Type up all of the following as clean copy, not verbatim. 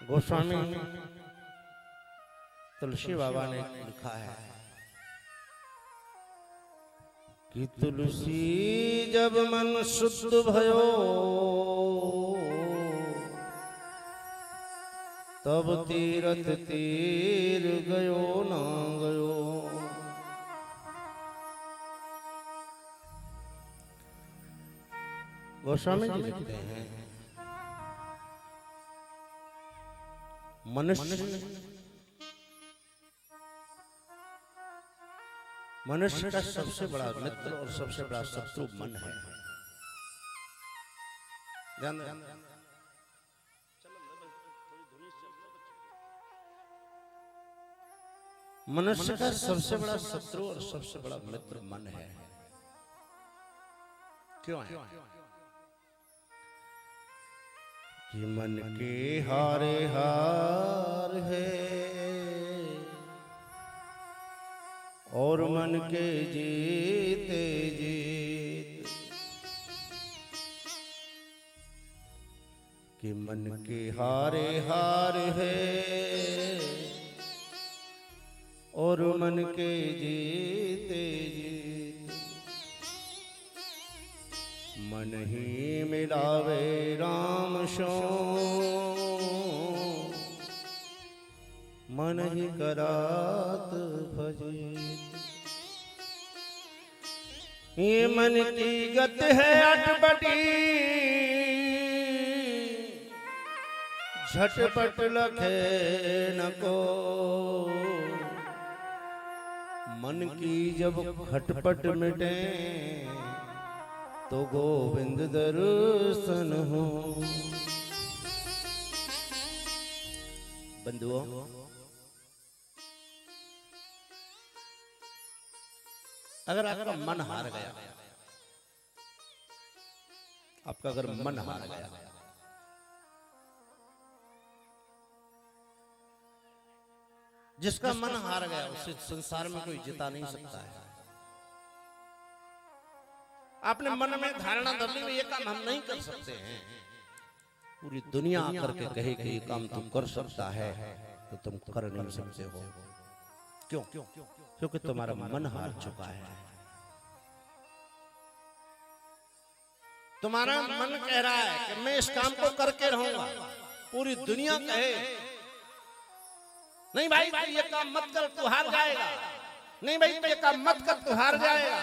गोस्वामी तुलसी बाबा ने लिखा है कि तुलसी जब मन शुद्ध भयो तब तीरथ तीर गयो ना गयो। गोस्वामी जी लिखते हैं मनुष्य का सबसे बड़ा मित्र और सबसे बड़ा शत्रु मन है। मनुष्य का सबसे बड़ा शत्रु और सबसे बड़ा मित्र मन है। क्यों है? कि मन के हारे हार है और मन के जीते जीत। कि मन के हारे हार है और मन के जीते जीत। मन ही मिलावे राम सो मन ही करात भजे। ये मन की गत है अटपटी झटपट लखे न को। मन की जब खटपट मिटे तो गोविंद दर्शन हो। बंधुओं, अगर आपका मन हार गया, आपका अगर मन हार गया, जिसका मन हार गया उसे संसार में कोई जिता नहीं सकता है। आपने मन में धारणा कर ली ये काम हम नहीं कर सकते हैं, पूरी दुनिया आकर के कहे कि ये काम तुम कर सकता है तो तुम कर नहीं सकते हो। क्यों? क्योंकि तुम्हारा मन हार चुका है। तुम्हारा मन कह रहा है कि मैं इस काम को करके रहूंगा, पूरी दुनिया कहे नहीं भाई तू ये काम मत कर तू हार जाएगा, नहीं भाई तू ये काम मत कर तू हार जाएगा।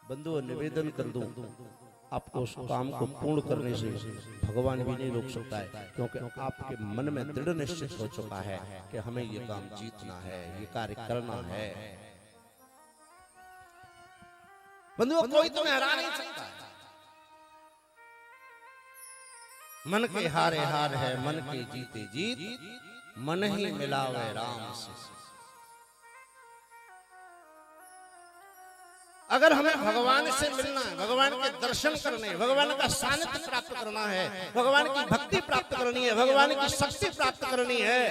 बंधुओं, निवेदन कर दूं आपको उस काम को पूर्ण करने से भगवान भी नहीं रोक सकता है, क्योंकि आपके मन में दृढ़ निश्चित हो चुका है कि हमें ये काम जीतना है, ये कार्य करना है। बंधुओं, कोई तुम्हें हरा नहीं सकता। मन के हारे हार है, मन के जीते जीत, मन ही मिलावे राम से। अगर हमें भगवान से मिलना है, भगवान के दर्शन करने, भगवान का सानिध्य प्राप्त करना है, भगवान की भक्ति प्राप्त करनी है, भगवान की शक्ति प्राप्त करनी है,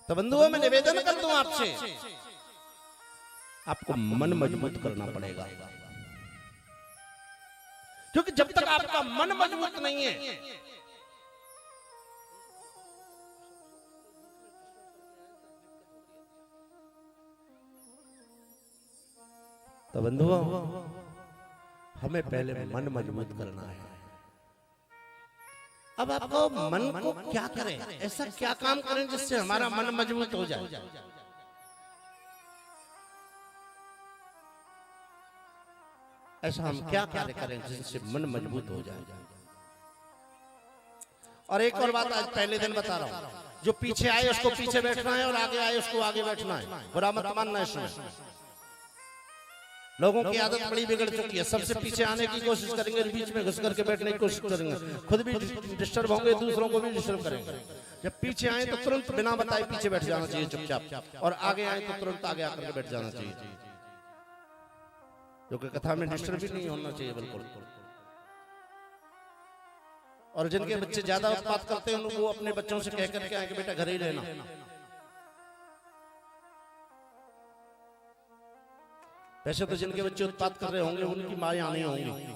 तो बंधुओं मैं निवेदन कर दूं आपसे, आपको मन मजबूत करना पड़ेगा। क्योंकि जब तक आपका मन मजबूत नहीं है, तो बंधुओं हमें पहले मन मजबूत करना है। अब आपको मन को क्या करें, ऐसा क्या काम करें जिससे हमारा मन मजबूत हो जाए। ऐसा हम क्या कार्य करें जिससे मन मजबूत हो जाए। और एक और बात आज पहले दिन बता रहा हूं, जो पीछे आए उसको पीछे बैठना है और आगे आए उसको आगे बैठना है। बुरा मत मानना इसमें। लोगों की आदत बड़ी बिगड़ चुकी है, सबसे पीछे आने की कोशिश करेंगे, बीच में घुस करके बैठने की कोशिश करेंगे, खुद भी डिस्टर्ब होंगे, दूसरों को भी डिस्टर्ब करेंगे। जब पीछे आए तो तुरंत बिना बताए पीछे बैठ जाना चाहिए चुपचाप, और आगे आए तो तुरंत आगे आकर के बैठ जाना चाहिए, जो कि कथा में डिस्टर्ब भी नहीं होना चाहिए बिल्कुल। और जिनके बच्चे ज्यादा उत्पात करते हैं वो अपने बच्चों से कह करके आए कि बेटा घर ही रहना। वैसे तो जिनके बच्चे उत्पात कर रहे होंगे उनकी माँ यहाँ नहीं होंगी,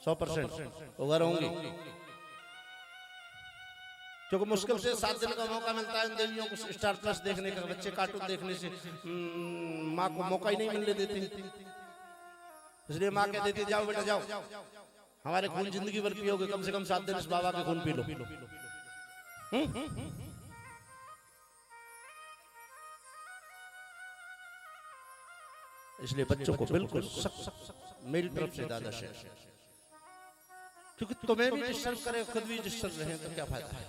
100% ओवर होंगे, क्योंकि मुश्किल से 7 दिन का मौका मिलता है इन देवियों को स्टार प्लस देखने का। बच्चे कार्टून देखने से माँ को मौका ही नहीं मिलने देते, इसलिए माँ कह देती जाओ बेटा जाओ, हमारे खून जिंदगी भर पियोगे, कम से कम 7 दिन इस बाबा के खून पी लो। इसलिए बच्चों को बिल्कुल मेरी तरफ से दादा शेर, क्योंकि तुम्हें भी डिस्टर्ब करे, खुद भी डिस्टर्ब रहे तो क्या फायदा है।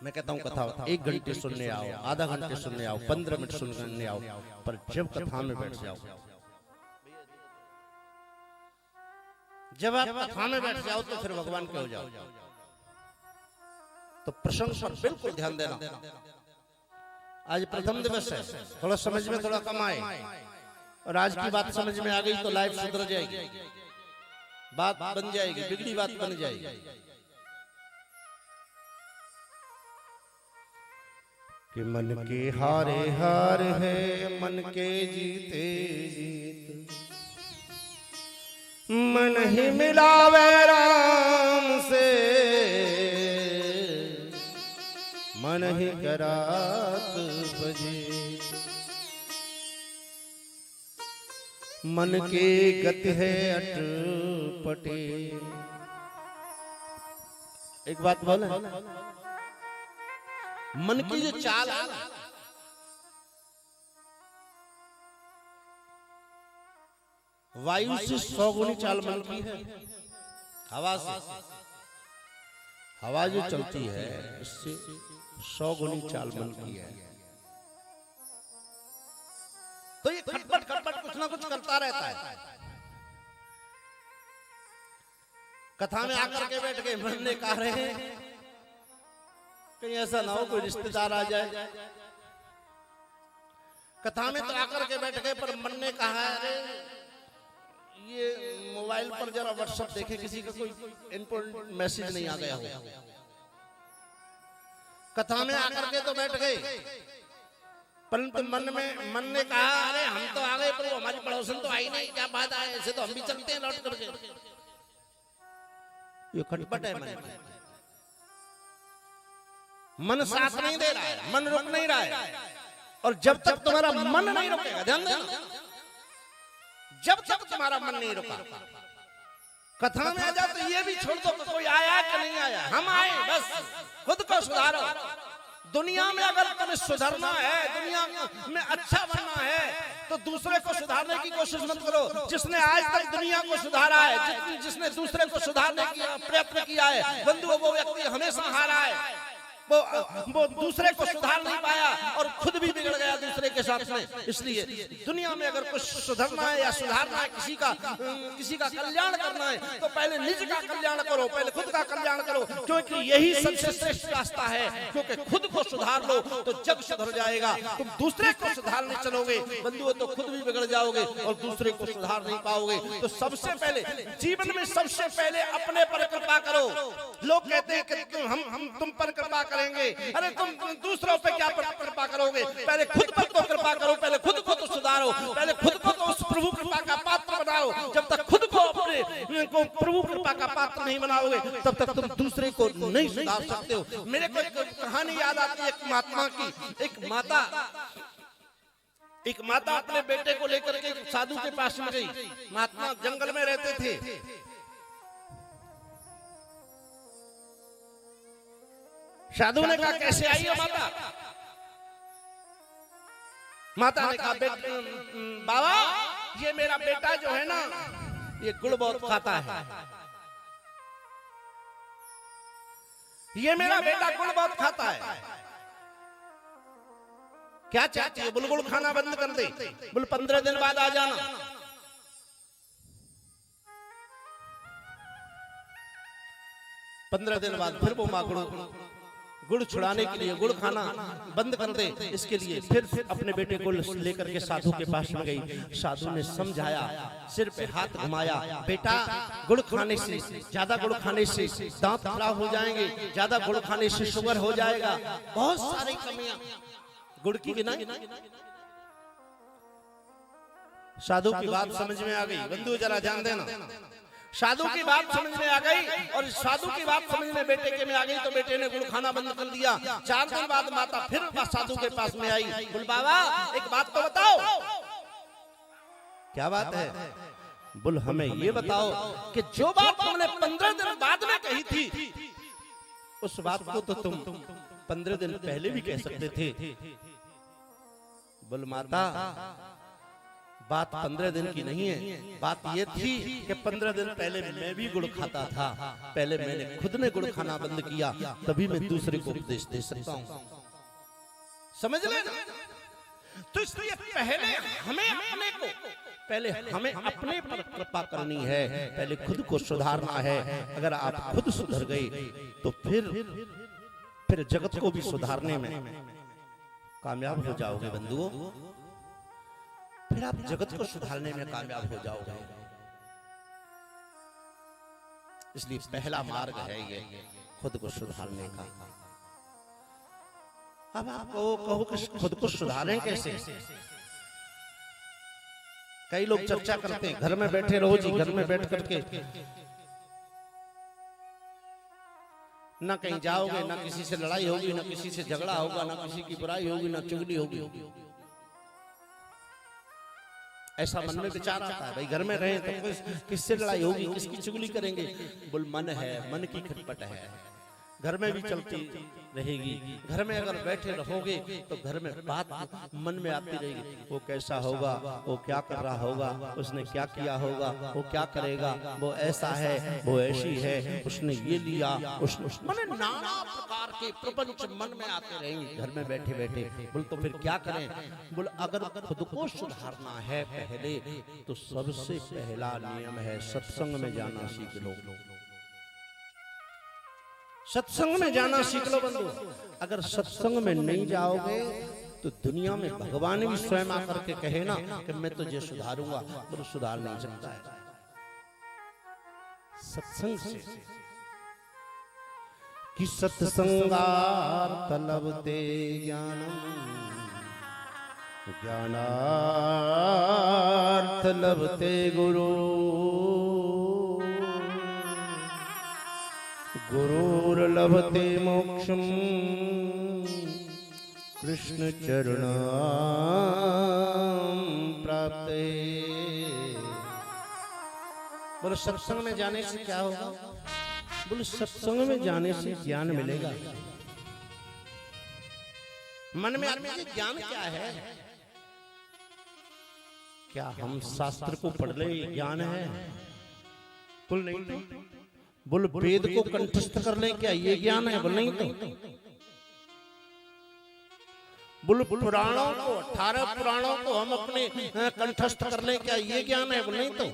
मैं कहता हूँ कथा 1 घंटे सुनने आओ, आधा घंटे सुनने आओ, 15 मिनट सुनने आओ, पर जब कथा में बैठ जाओ, जब आप कथा में बैठ जाओ तो फिर भगवान के हो जाओ। तो प्रसंग पर बिल्कुल ध्यान देना। आज प्रथम दिवस है, थोड़ा समझ में थोड़ा कम आए, और आज की बात समझ में आ गई तो लाइफ सुधर जाएगी, बात बन जाएगी, बिगड़ी बात बन जाएगी। कि मन के हारे हार है, मन के जीते जीत, मन ही मिलावे राम से, मन ही करात बजे, मन के गति है अटपटे। एक बात बोले, मन की जो चाल है वायु से 100 गुनी चाल मन की है। हवा से, हवा जो चलती है इससे 100 गुनी चाल मन की है। तो ये खटपट खटपट कुछ ना कुछ करता रहता है। कथा में आकर के बैठ के मन ने कहा रहे हैं, कहीं ऐसा ना हो कोई रिश्तेदार आ जाए। कथा में तो आकर के बैठ गए, पर मन ने कहा अरे ये मोबाइल पर जरा व्हाट्सएप देखे, किसी का कोई इंपॉर्टेंट मैसेज नहीं आ गया हो। कथा में आकर के तो बैठ गए, परंतु मन ने कहा अरे हम तो आ गए, पर वो हमारी पड़ोसन तो आई नहीं, क्या बात है, ऐसे तो हम भी चलते हैं लौट करके। ये खटपट है मन, मन साथ नहीं दे रहा है, मन रुक नहीं रहा है। और जब तक तुम्हारा मन नहीं रुकेगा, ध्यान देना, जब तक तुम्हारा मन नहीं रुका, कथा में आ जाओ तो ये भी छोड़ दो कि कोई आया कि नहीं आया, हम आए बस, खुद को सुधारो। दुनिया में अगर तुम्हें सुधरना है, दुनिया में अच्छा बनना है, तो दूसरे को सुधारने की कोशिश मत करो। जिसने आज तक दुनिया को सुधारा है, जिसने दूसरे को सुधारने की प्रयत्न किया है, बंधु वो व्यक्ति हमेशा हारा है। वो दूसरे को सुधार नहीं पाया और खुद भी बिगड़ गया दूसरे के साथ में। इसलिए दुनिया में अगर कुछ सुधरना है या सुधारना है, किसी का कल्याण करना है, तो पहले निज का कल्याण करो, पहले खुद का कल्याण करो, क्योंकि यही सबसे श्रेष्ठ रास्ता है। क्योंकि खुद को सुधार लो तो जग सुधर जाएगा। तुम दूसरे को सुधारने चलोगे बंधुओं तो खुद भी बिगड़ जाओगे और दूसरे को सुधार नहीं पाओगे। तो सबसे पहले जीवन में सबसे पहले अपने पर कृपा करो। लोग कहते हैं कि हम तुम पर कृपा करेंगे, अरे तुम दूसरों पे क्या कृपा करोगे? पहले खुद पर तो कृपा करो, पहले खुद को तो सुधारो, पहले खुद को तो उस प्रभु कृपा का पात्र बनाओ। जब तक खुद को अपने को प्रभु कृपा का पात्र नहीं बनाओगे तब तक तुम दूसरे को नहीं सुधार सकते हो। मेरे को एक कहानी याद आती है, एक महात्मा की। एक माता अपने बेटे को लेकर के साधु के पास में गई। महात्मा जंगल में रहते थे। साधु ने कहा कैसे आई हो माता? माता ने कहा बाबा ये मेरा बेटा जो है ना, ये गुड़ बहुत खाता है। ये मेरा बेटा गुड़ बहुत खाता है। क्या चाहती है? बोल गुड़ खाना बंद कर दे। बोल 15 दिन बाद आ जाना। पंद्रह दिन बाद फिर वो माँ गुड़ छुड़ाने के लिए गुड़ खाना बंद कर दे, इसके लिए फिर अपने बेटे को लेकर के साधु के पास में गई। साधु ने समझाया, सिर पे हाथ घुमाया, बेटा गुड़ खाने से, ज्यादा गुड़ खाने से दांत खराब हो जाएंगे, ज्यादा गुड़ खाने से शुगर हो जाएगा, बहुत सारी कमियां गुड़ की बिना। साधु की बात समझ में आ गई। बंधु जरा ध्यान देना, साधु की बात समझ में आ गई और साधु की बात समझ में बेटे के में आ गई तो बेटे ने गुड़ खाना बंद कर दिया। 4 दिन बाद माता फिर साधु के पास में आई। बोल बाबा एक बात तो बताओ। क्या बात है? बोल हमें ये बताओ कि जो बात तुमने 15 दिन बाद में कही थी उस बात को तो तुम 15 दिन पहले भी कह सकते थे। बोल माता बात 15 दिन की नहीं है, बात ये थी कि 15 दिन पहले मैं भी गुड़ खाता था। पहले मैंने खुद ने गुड़ खाना बंद किया, तभी मैं दूसरे को उपदेश दे सकता हूं। समझ लेना। तो इसलिए पहले हमें अपने पर कृपा करनी है, पहले खुद को सुधारना है। अगर आप खुद सुधर गए तो फिर जगत को भी सुधारने में कामयाब हो जाओगे बंधुओं। फिर आप जगत को सुधारने में कामयाब हो जाओगे। इसलिए पहला मार्ग है ये खुद को सुधारने का। अब आप कहो कि खुद को सुधारें कैसे? कई लोग चर्चा करते हैं घर में बैठे रहो जी, घर में बैठ करके ना कहीं जाओगे, ना किसी से लड़ाई होगी, ना किसी से झगड़ा होगा, ना किसी की बुराई होगी, ना चुगली होगी। ऐसा मन में विचार आता है भाई घर में रहें तो किससे लड़ाई होगी, किसकी चुगली करेंगे। बोल मन है, मन की खटपट है, घर में भी चलती रहेगी। घर में अगर बैठे रहोगे तो घर में बात मन में आती रहेगी। वो कैसा होगा, वो क्या कर रहा होगा, उसने क्या किया होगा, वो क्या करेगा, वो ऐसा है, वो ऐसी है, उसने ये लिया, उसने नाना प्रकार के प्रपंच मन में आते रहेंगे घर में बैठे बैठे। बोल तो फिर क्या करें? बोल अगर खुद को सुधारना है पहले तो सबसे पहला नियम है सत्संग में जाना सीख लो। सत्संग में जाना सीख लो बंधु। अगर सत्संग में नहीं जाओगे तो दुनिया में भगवान भी स्वयं आकर के कहे ना कि मैं तुझे सुधारूंगा, तो सुधार नहीं सकता है। सत्संग से कि सत्संगार्थ लभते ज्ञानम, ज्ञानार्थ लभते गुरु, गुरुर्लभते मोक्षम, कृष्ण चरणाम प्राप्ते। बोलो सत्संग में जाने से क्या होगा? बोलो सत्संग में जाने से ज्ञान मिलेगा। मन में आने से ज्ञान क्या है? क्या हम शास्त्र को पढ़ ले ज्ञान है? बोल नहीं तो। बोल वेद को कंठस्थ कर ले क्या ये ज्ञान है? बोल नहीं तो। बोल पुराणों को 18 पुराणों को हम अपने कंठस्थ कर ले क्या ये ज्ञान है? बोल नहीं तो।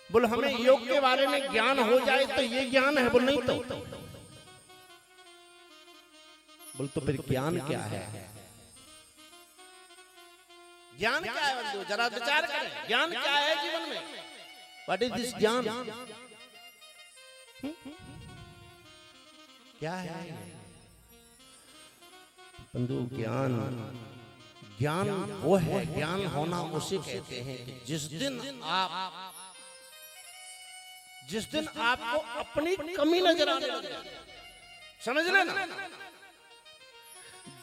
बोल हमें योग के बारे में ज्ञान हो जाए तो ये ज्ञान है? बोल नहीं तो। बोल तो फिर ज्ञान क्या है? ज्ञान क्या है बंधु? जरा विचार करें, ज्ञान क्या है जीवन में? What is this ज्ञान? क्या है बंधु? ज्ञान वो है, ज्ञान होना उसे कहते हैं कि जिस दिन आपको अपनी कमी नजर आने लगे, समझ लेना।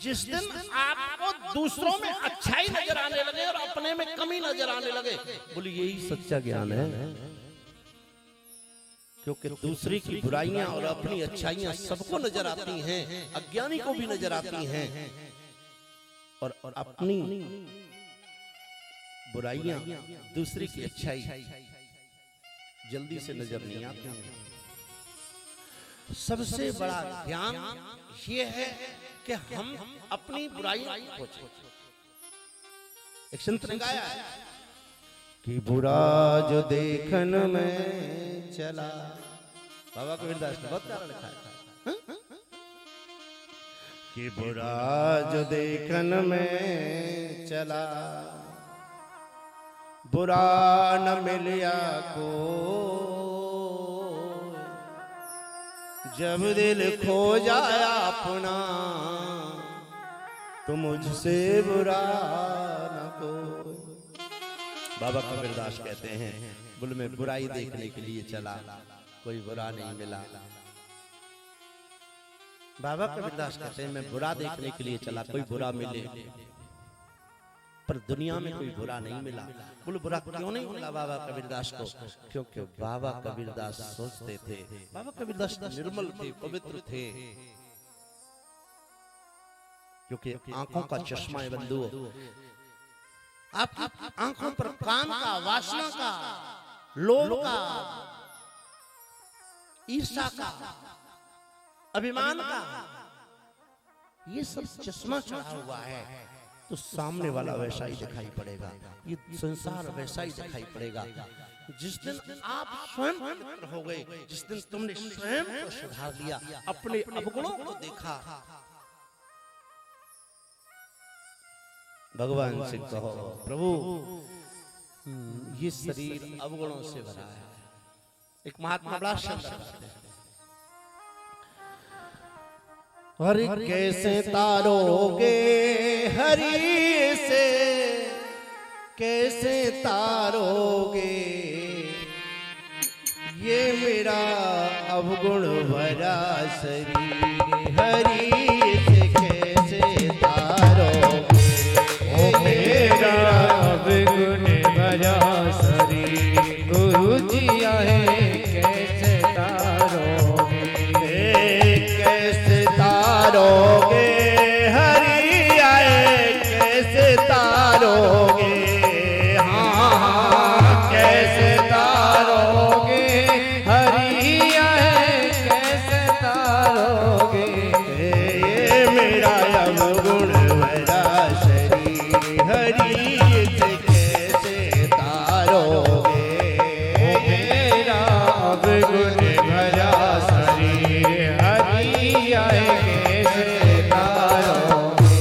जिस दिन आपको दूसरों में अच्छाई नजर आने लगे और अपने में कमी नजर आने लगे, बोले यही सच्चा ज्ञान है। क्योंकि दूसरे की बुराइयां और अपनी अच्छाइयां सबको नजर आती हैं, अज्ञानी को भी नजर आती हैं, और अपनी बुराइयां दूसरे की अच्छाई जल्दी से नजर नहीं आती हैं। सबसे बड़ा ज्ञान ये है कि हम अपनी बुराइयों को खोजें। एक संत ने गाया है कि बुरा जो देखन में चला, बाबा कबीरदास ने बहुत प्यारा लिखा है कि बुरा जो देखन में चला, बुरा न मिलिया को, जब दिल खो जाया अपना तो मुझसे बुरा न को। बाबा कबीरदास कहते हैं, बोले मैं बुराई देखने के लिए चला, कोई बुरा नहीं मिला। बाबा कबीरदास कहते हैं, मैं बुरा देखने के लिए चला, कोई बुरा मिले, पर दुनिया में कोई बुरा नहीं मिला। बोले बुरा क्यों नहीं मिला बाबा कबीरदास को? क्योंकि बाबा कबीरदास सोचते थे, बाबा कबीरदास निर्मल थे, पवित्र थे, क्योंकि आंखों का चश्मा है बंधु। आपकी आंखों पर काम का, वासना का, लोभ का, ईर्ष्या का, अभिमान का, ये सब चश्मा चढ़ा हुआ है, तो सामने वाला वैसा ही दिखाई पड़ेगा, ये संसार वैसा ही दिखाई पड़ेगा। जिस दिन आप स्वयं पवित्र हो गए, जिस दिन तुमने स्वयं को सुधार लिया, अपने अवगुणों को देखा, भगवान से कहो प्रभु ये शरीर अवगुणों से भरा है। एक महात्मा बड़ा शब्द कहते हैं, हरि कैसे तारोगे, हरि से कैसे तारोगे, ये मेरा अवगुण भरा शरीर, हरि से कैसे तारोगे, मेरा अवगुण भरा शरीर, गुरु जी आए कैसे तारोगे, कैसे तारोगे, हरि आए कैसे तारोगे, हाँ हाँ कैसे तारोगे, हरि आए कैसे तारोगे, ये मेरा अवगुण भरा शरीर, हरि से कैसे तारोगे, मेरा अवगुण भरा शरीर, हरि आए कैसे तारोगे।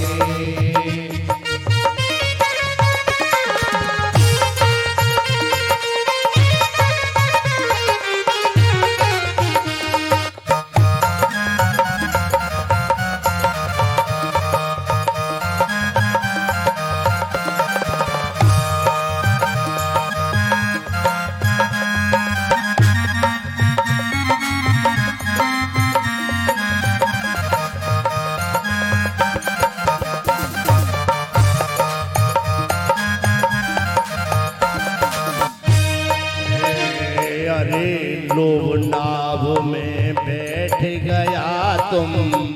अरे लोभ नाभ में बैठ गया तुम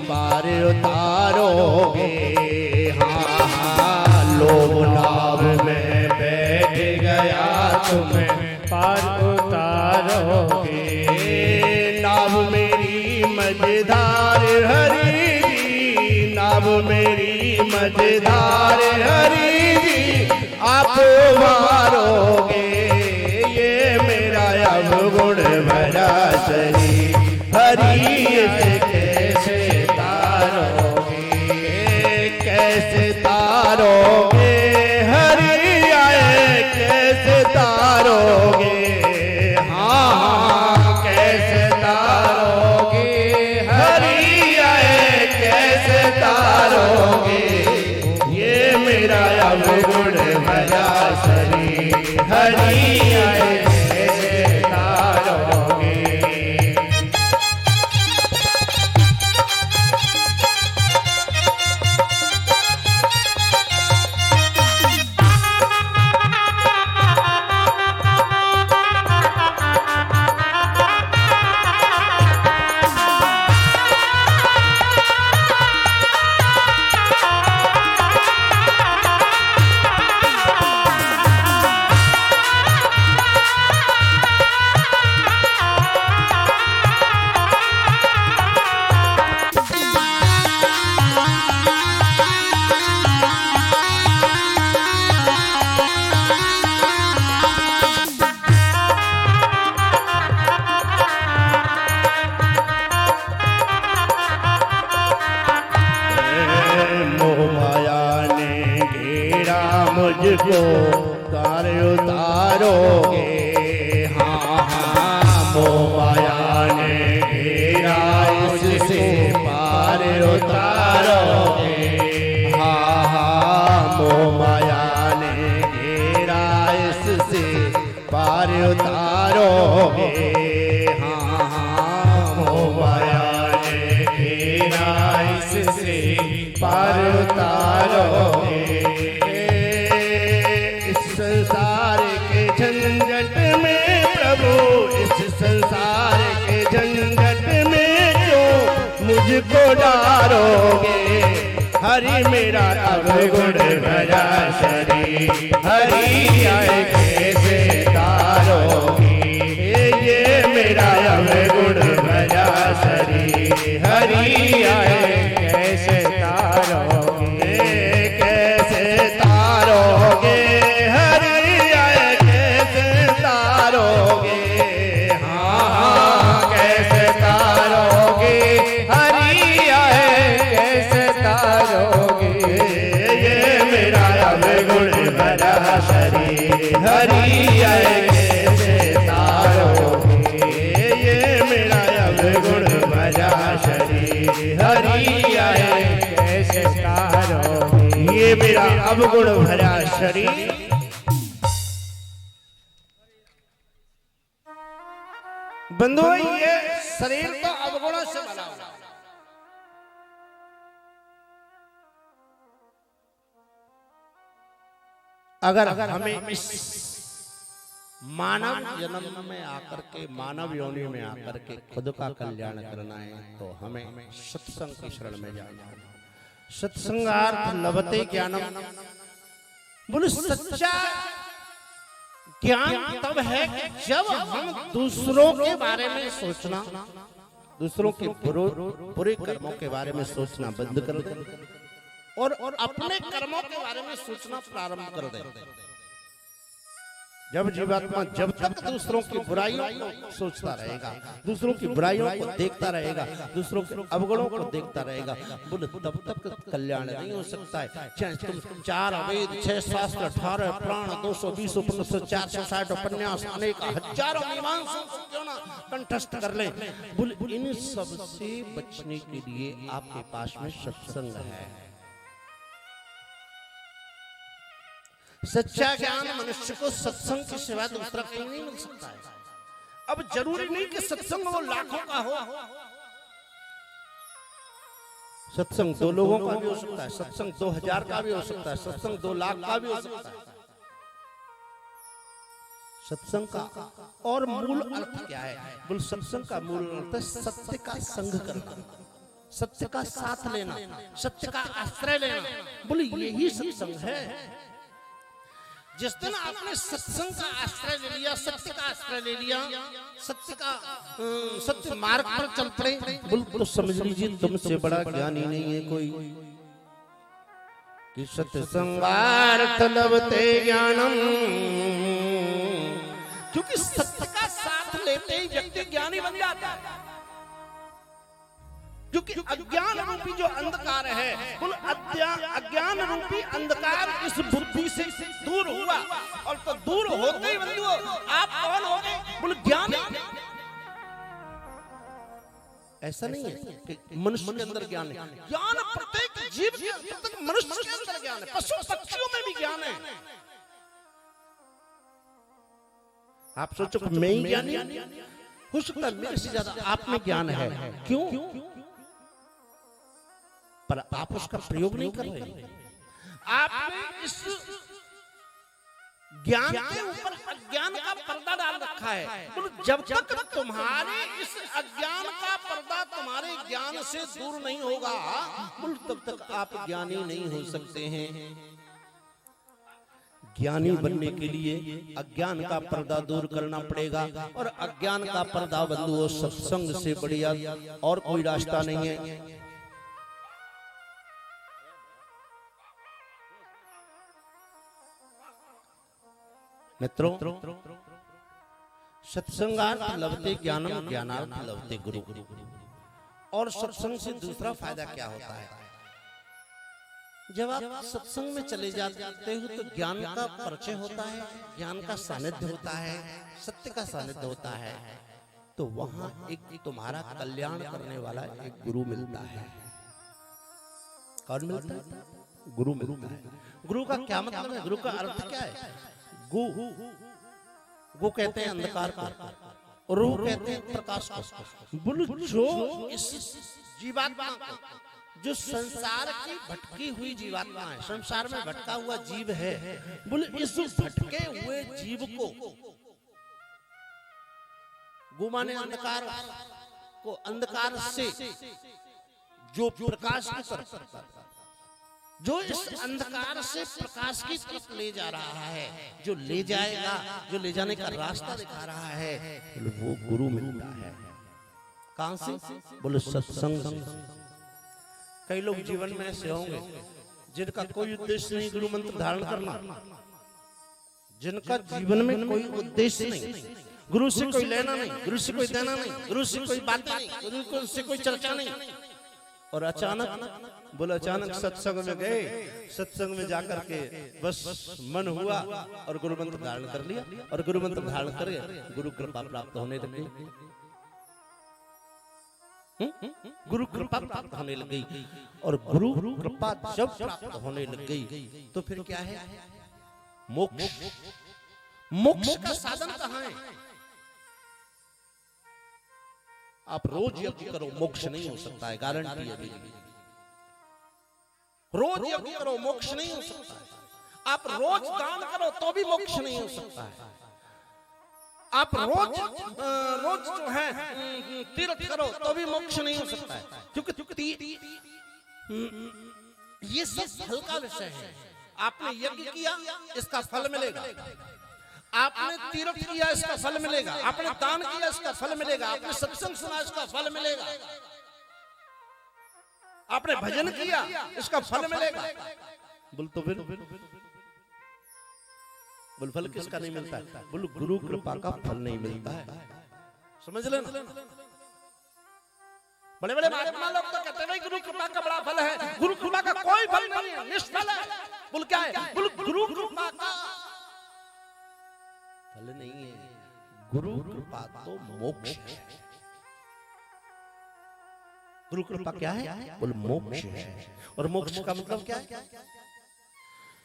पार उतारोगे, हाँ हाँ लोभ नाभ में बैठ गया तुम पार उतारोगे, नाभ मेरी मझधार हरि जी, नाभ मेरी मझधार हरि जी, आप मारोगे, ये मेरा अवगुण भरा शरीर, हरि से कैसे तारोगे, कैसे तारोगे, हरि आए कैसे तारोगे, हाँ हाँ कैसे तारोगे, हरि आए कैसे तारोगे, ये मेरा अवगुण भरा शरीर, हरि आए कैसे तारोगे। मुझको तार उतारोगे, हाँ हाँ मोह माया ने घेरा इससे पार उतारोगे, हाँ हाँ मोह माया ने घेरा मुझको डारोगे हरि मेरा अवगुण भरा शरीर हरि आए कैसे तारोगे ये मेरा अवगुण भरा शरीर हरि आए कैसे तारोगे कैसे तारोगे हरि आए कैसे तारोगे हाँ हाँ कैसे तारोगे हरि आए कैसे तारोगे ये मेरा अवगुण भरा शरीर हरि आए कैसे तारोगे ये मेरा अवगुण भरा शरीर हरि आए कैसे तारोगे ये मेरा अवगुण भरा शरीर बंधु ये शरीर तो अवगुणों से बना हुआ है। अगर हमें इस मानव जन्म में आकर के मानव योनि में आकर के खुद का कल्याण करना है तो हमें सत्संग की शरण में जाना है। सत्संगार्थ लभते ज्ञानम बोले सच्चा ज्ञान तब है कि जब हम दूसरों के बारे में सोचना दूसरों के बुरे कर्मों के बारे में सोचना बंद कर दें और अपने कर्मों के बारे में सोचना प्रारंभ कर दें। जब जीवात्मा जब तक दूसरों की बुराइयों को सोचता रहेगा दूसरों की बुराइयों को देखता रहेगा दूसरों के अवगुणों को देखता रहेगा बोले तब तक कल्याण नहीं हो सकता है। चाहे तुम 4 वेद 6 शास्त्र 18 प्राण 220 उपनिषद 460 उपन्यास अनेक हजारों मीमांसा क्यों ना कंठस्थ कर लें बोले इन सब से बचने के लिए आपके पास में सत्संग है। सच्चा ज्ञान मनुष्य को सत्संग के सिवा दूसरा कहीं नहीं मिल सकता है। अब जरूरी नहीं कि सत्संग वो लाखों का हो। सत्संग 2 लोगों का भी हो सकता है सत्संग 2000 का भी हो सकता है सत्संग 2 लाख का भी हो सकता है। सत्संग का और मूल अर्थ क्या है बोल सत्संग का मूल अर्थ सत्य का संग करना सत्य का साथ लेना सत्य का आश्रय लेना बोले यही सत्संग है। जिस दिन आपने सत्संग का आश्रय ले लिया सत्य का आश्रय ले लिया सत्य मार्ग पर चल पड़े बिल्कुल समझ लीजिए तुमसे बड़ा ज्ञानी नहीं है कोई कि सत्संगार्थ लभते ज्ञानम क्योंकि सत्य का साथ लेते ही व्यक्ति ज्ञानी बन जाता है। क्योंकि अज्ञान रूपी जो अंधकार है अज्ञान रूपी अंधकार इस बुद्धि से दूर हुआ और तो दूर होते ही बंधुओं आप कौन हो गए बोले ज्ञान। ऐसा नहीं है कि मनुष्य के अंदर ज्ञान है ज्ञान प्रत्येक जीव के प्रत्येक मनुष्य के अंदर ज्ञान है पशु पक्षियों में भी ज्ञान है। आप सोचो मैं ही ज्ञानी हो सकता है मेरे से ज्यादा आप में ज्ञान है क्यों पर आप उसका प्रयोग नहीं कर रहे। आपने इस ज्ञान के ऊपर अज्ञान का पर्दा डाल रखा है। जब तक तुम्हारे इस अज्ञान का पर्दा तुम्हारे ज्ञान से दूर नहीं होगा तब तक आप ज्ञानी नहीं हो सकते हैं। ज्ञानी बनने के लिए अज्ञान का पर्दा दूर करना पड़ेगा और अज्ञान का पर्दा बंधुओं सत्संग से बढ़िया और कोई रास्ता नहीं है। मित्रों सत्संगार्थ लभते ज्ञानम ज्ञानार्थ लभते गुरु और सत्संग से दूसरा फायदा क्या होता है जब आप सत्संग में चले जाते हो तो ज्ञान का परिचय होता है ज्ञान का सानिध्य होता है सत्य का सानिध्य होता है तो वहां एक तुम्हारा कल्याण करने वाला एक गुरु मिलता है। कौन मिलता है गुरु मिलता है। गुरु का क्या मतलब है गुरु का अर्थ क्या है गु कहते हैं अंधकार को रू कहते हैं प्रकाश को। बोलो जो इस जीवात्मा जो संसार की भटकी हुई जीवात्मा है संसार में भटका हुआ जीव है बोले इस भटके हुए जीव को गुमाने अंधकार को अंधकार से जो प्रकाश की तरफ, जो इस अंधकार से प्रकाश की तरफ ले जा रहा है, जो ले जाएगा, जो ले जाने का रास्ता दिखा रहा है, वो गुरु मिलता है। कहां से? बोले सत्संग से। कई लोग जीवन में ऐसे होंगे जिनका कोई उद्देश्य नहीं गुरु मंत्र धारण करना, जिनका जीवन में कोई उद्देश्य नहीं, गुरु से कोई लेना नहीं, गुरु से कोई देना नहीं, गुरु से कोई बात नहीं, गुरु से कोई चर्चा नहीं, और अचानक बोले अचानक सत्संग में गए, सत्संग में जाकर के बस मन हुआ और गुरु मंत्र धारण कर लिया, और गुरु मंत्र धारण करके गुरु कृपा प्राप्त होने लग गई। गुरु कृपा प्राप्त होने लग गई, और गुरु कृपा जब प्राप्त होने लग गई तो फिर क्या है? मोक्ष। मोक्ष का साधन कहां है? आप रोज यज्ञ करो, मोक्ष नहीं हो सकता है, गारंटी है। रोज यज्ञ करो, मोक्ष नहीं हो सकता है। आप रोज दान करो तो भी मोक्ष नहीं हो सकता है। आप रोज जो है तीर्थ करो तो भी मोक्ष नहीं हो सकता है, क्योंकि ये सब फल का विषय है। आपने यज्ञ किया, इसका फल मिलेगा। आपने तीर्थ किया, इसका फल मिलेगा। आपने दान किया, इसका फल मिलेगा। आपने सत्संग सुना, इसका फल मिलेगा। आपने भजन किया, इसका फल मिलेगा। बोल तो फिर बोल फल किसका नहीं मिलता है? बोल गुरु कृपा का फल नहीं मिलता है। समझ लेना। बड़े बड़े महात्मा लोग तो कहते हैं गुरु कृपा का बड़ा फल है। गुरु कृपा का कोई फल नहीं है, निष्फल है। बोल क्या है? बोल गुरु कृपा का फल नहीं है। गुरु कृपा तो मोक्ष है। गुरु कृपा क्या है? बोल मोक्ष है। और मोक्ष का मतलब क्या है?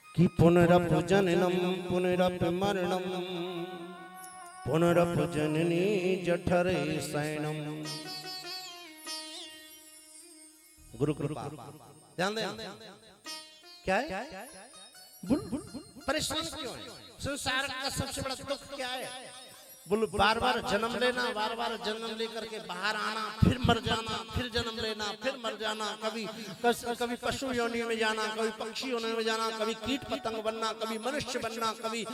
कि पुनरपि जननम पुनरपि मरणम पुनरपि जननी जठरे शयनम। गुरु कृपा ध्यान दें क्या है? परेशान क्यों है? संसार का सबसे बड़ा दुख क्या है? बोलो बार बार जन्म लेना, बार बार जन्म लेकर के बाहर आना, फिर मर जाना, फिर जन्म लेना, फिर मर जाना, कभी पशु योनि में जाना, कभी पक्षी योनि में जाना, कभी कीट पतंग बनना, कभी मनुष्य बनना, कभी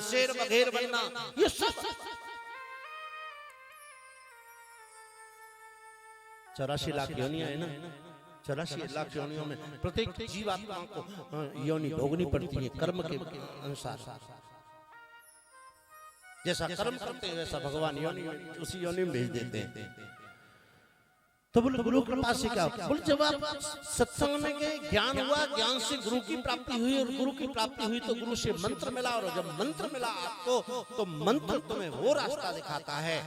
शेर बघेर बनना। ये सब 84 लाख योनियां है ना। 84 लाख योनियों में प्रत्येक जीवात्मा को योनि भोगनी पड़ती है कर्म के अनुसार। जैसा कर्म करते हैं वैसा भगवान योनि उसी योनि में भेज देते हैं। तो बोले गुरु कृपा से क्या? बोले जब आप सत्संग में गए, ज्ञान हुआ, ज्ञान से गुरु की प्राप्ति हुई, और गुरु की प्राप्ति हुई तो गुरु से मंत्र मिला, और जब मंत्र मिला आपको तो मंत्र तुम्हें वो रास्ता दिखाता है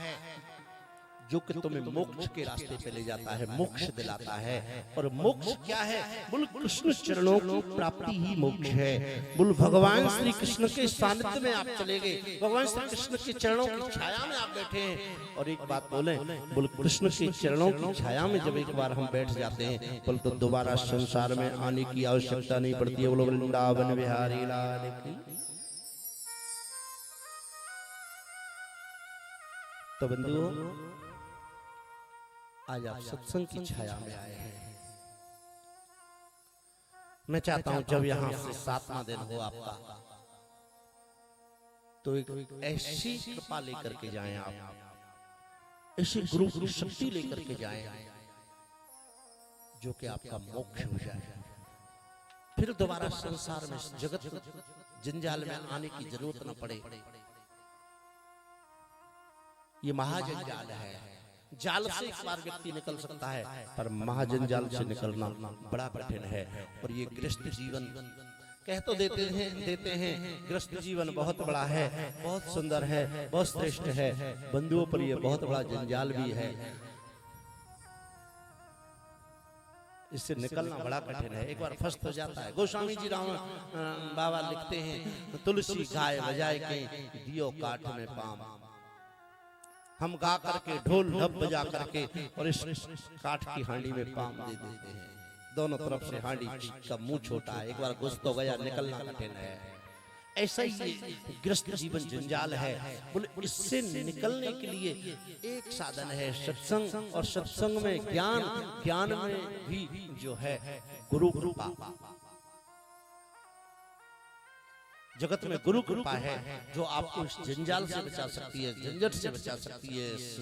जो कि तुम्हें मोक्ष के रास्ते पे ले जाता है, मोक्ष दिलाता है। और मोक्ष क्या है? बोल कृष्ण चरणों की प्राप्ति ही मोक्ष है। बोल भगवान श्री कृष्ण के सानिध्य में आप चले गए, भगवान श्री कृष्ण के चरणों की छाया में आप बैठे हैं। और एक बात बोले, बोल कृष्ण के चरणों की छाया में जब एक बार हम बैठ जाते हैं, बोल तो दोबारा संसार में आने की आवश्यकता नहीं पड़ती है। बोलो वृंदावन बिहारी लाल की। तो बंधुओं, आज आप सत्संग की छाया में आए हैं। मैं चाहता हूं जब यहां से 7वां दिन हो आपका, तो एक ऐसी कृपा लेकर के जाएं आप, ऐसी गुरु की शक्ति लेकर के जाएं जो कि आपका मोक्ष हो जाए। फिर दोबारा संसार में, जगत जंजाल में आने की जरूरत न पड़े। ये महाजंजाल है। जाल से एक बार व्यक्ति निकल सकता है, पर महाजंजाल से निकलना बड़ा कठिन है। और ये गृहस्थ जीवन कह तो देते हैं गृहस्थ जीवन बहुत बड़ा है, बहुत सुंदर है, बहुत श्रेष्ठ है। बंधुओं पर ये बहुत बड़ा जंजाल भी है। इससे निकलना बड़ा कठिन है। एक बार फंस हो जाता है। गोस्वामी जी राम बाबा लिखते हैं, तुलसी गाय बजाए के दियो काठ में पाम। हम गा करके ढोल ढप बजा करके और इस काठ की हांडी में पाम दे देते हैं। दोनों तरफ से हांडी का मुंह छोटा है, एक बार घुस तो गया, निकलना कठिन है। ऐसा ही ये ग्रस्त जीवन जंजाल है। बोले इससे निकलने के लिए एक साधन है सत्संग, और सत्संग में ज्ञान, ज्ञान में भी जो है गुरु कृपा। जगत में गुरु कृपा है जो आपको इस जंजाल से बचा सकती है, झंझट से बचा सकती है, इस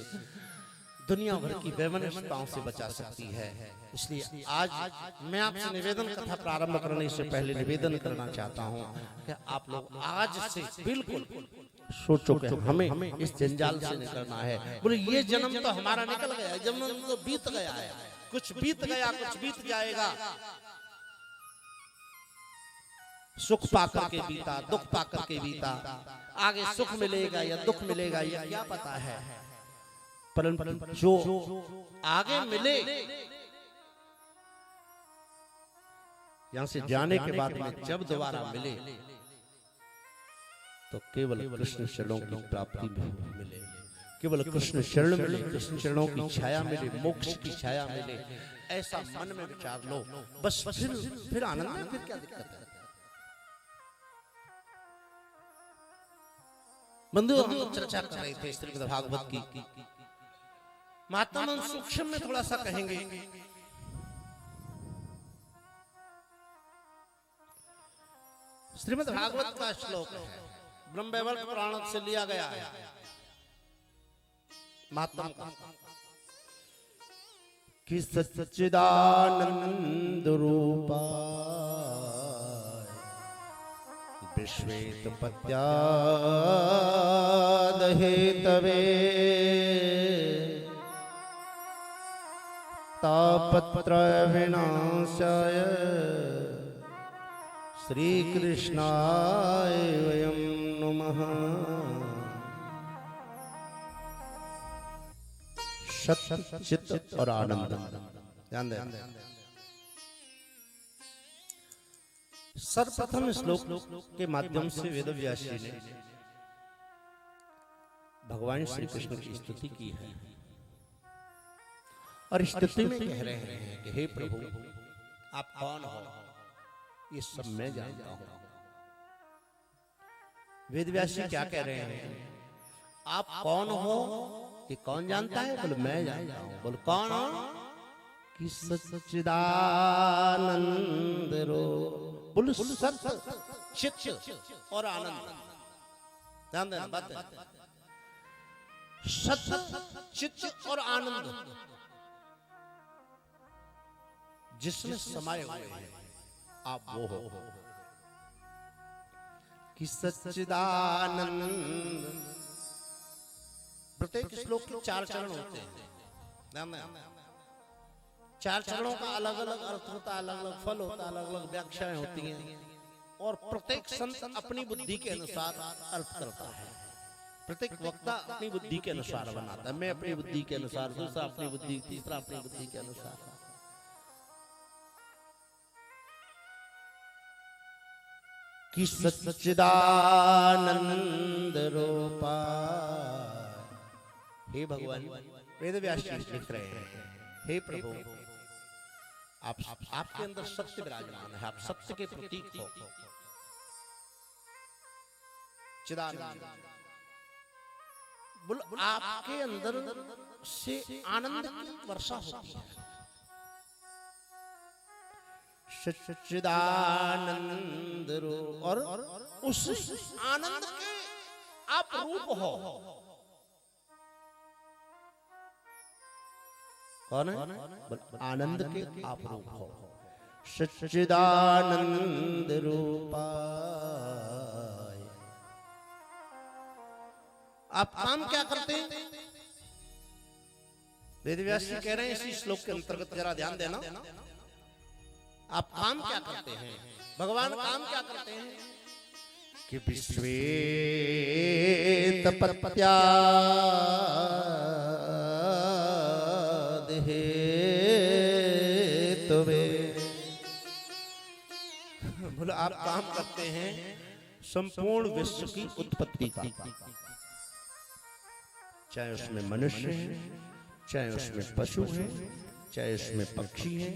दुनिया भर की वैमनस्यताओं से बचा सकती है। इसलिए आज मैं आपसे निवेदन, कथा प्रारंभ करने से पहले निवेदन करना चाहता हूं कि आप लोग आज से बिल्कुल सोचो कि हमें इस जंजाल से निकलना है। बोले ये जन्म तो हमारा निकल गया, जन्म तो बीत गया है, कुछ बीत गया, कुछ बीत जाएगा। सुख पाकर के बीता, दुख पाकर के बीता, आगे सुख मिलेगा या दुख मिलेगा ये क्या पता है। परंतु जो आगे मिले, यहां से जाने के बाद में जब दोबारा मिले तो केवल कृष्ण चरणों की प्राप्ति मिले, केवल कृष्ण चरण मिले, कृष्ण चरणों की छाया मिले, मोक्ष की छाया मिले। ऐसा मन में विचार लो, बस फिर आनंद है, फिर क्या दिक्कत है। बंधु हम चर्चा कर रहे थे श्रीमद् भागवत की। महात्मा हम सूक्ष्म में थोड़ा सा कहेंगे। श्रीमद् भागवत का श्लोक है, ब्रह्मवैवर्त पुराण से लिया गया है। महात्मा का कि सच्चिदानंद रूपा विश्वेत पत्यादहे तवे तापत्र विनाशाय श्री कृष्णाय वयं नमः। सत्य चित्त और आनंद, ध्यान दें। सर्वप्रथम श्लोक के माध्यम से वेदव्यास जी ने भगवान श्री कृष्ण की स्तुति की है, और स्तुति में कह रहे हैं कि हे प्रभु आप कौन हो, ये सब मैं जानता हूं। वेदव्यास जी क्या कह रहे हैं, आप कौन हो ये कौन जानता है। बोले मैं जानता हूं। बोले कौन हो, कि सच्चिदानंद रूप। बोले सत्य चित्त और आनंद, ध्यान देना बात है। सत्य चित्त और आनंद जिसमें समाये हुए हैं आप वो हो, कि सच्चिदानंद। प्रत्येक श्लोक के 4 चरण होते हैं, ध्यान देना। 4 चरणों का अलग अलग अर्थ होता है, अलग अलग फल होता है, अलग अलग व्याख्याएं होती हैं, और प्रत्येक संत अपनी बुद्धि के अनुसार अर्थ करता है। प्रत्येक वक्ता अपनी बुद्धि के अनुसार बनाता है। मैं अपनी बुद्धि के अनुसार, दूसरा अपनी बुद्धि, तीसरा अपनी बुद्धि के अनुसार। कि सच्चिदानंद रूपा। हे भगवान, वेदव्यास जी लिख रहे हैं, हे प्रभु आपके अंदर सत्य विराजमान है, आप सत्य के प्रतीक हो। चिदानंद, बोलो आपके अंदर से आनंद की वर्षा होती है। सच्चिदानंद रूप, और उस आनंद के आप रूप हो। कौन है? आनंद के आप रूप हो। सच्चिदानंद रूपाय। आप काम क्या करते हैं? वेदव्यास जी कह रहे हैं इसी श्लोक के अंतर्गत, जरा ध्यान देना। आप काम क्या करते हैं? भगवान काम क्या करते हैं? कि विश्वेत पत्यादहे तवे। बोलो आप काम करते हैं संपूर्ण विश्व की उत्पत्ति का, चाहे उसमें मनुष्य है, चाहे उसमें पशु है, चाहे उसमें पक्षी है,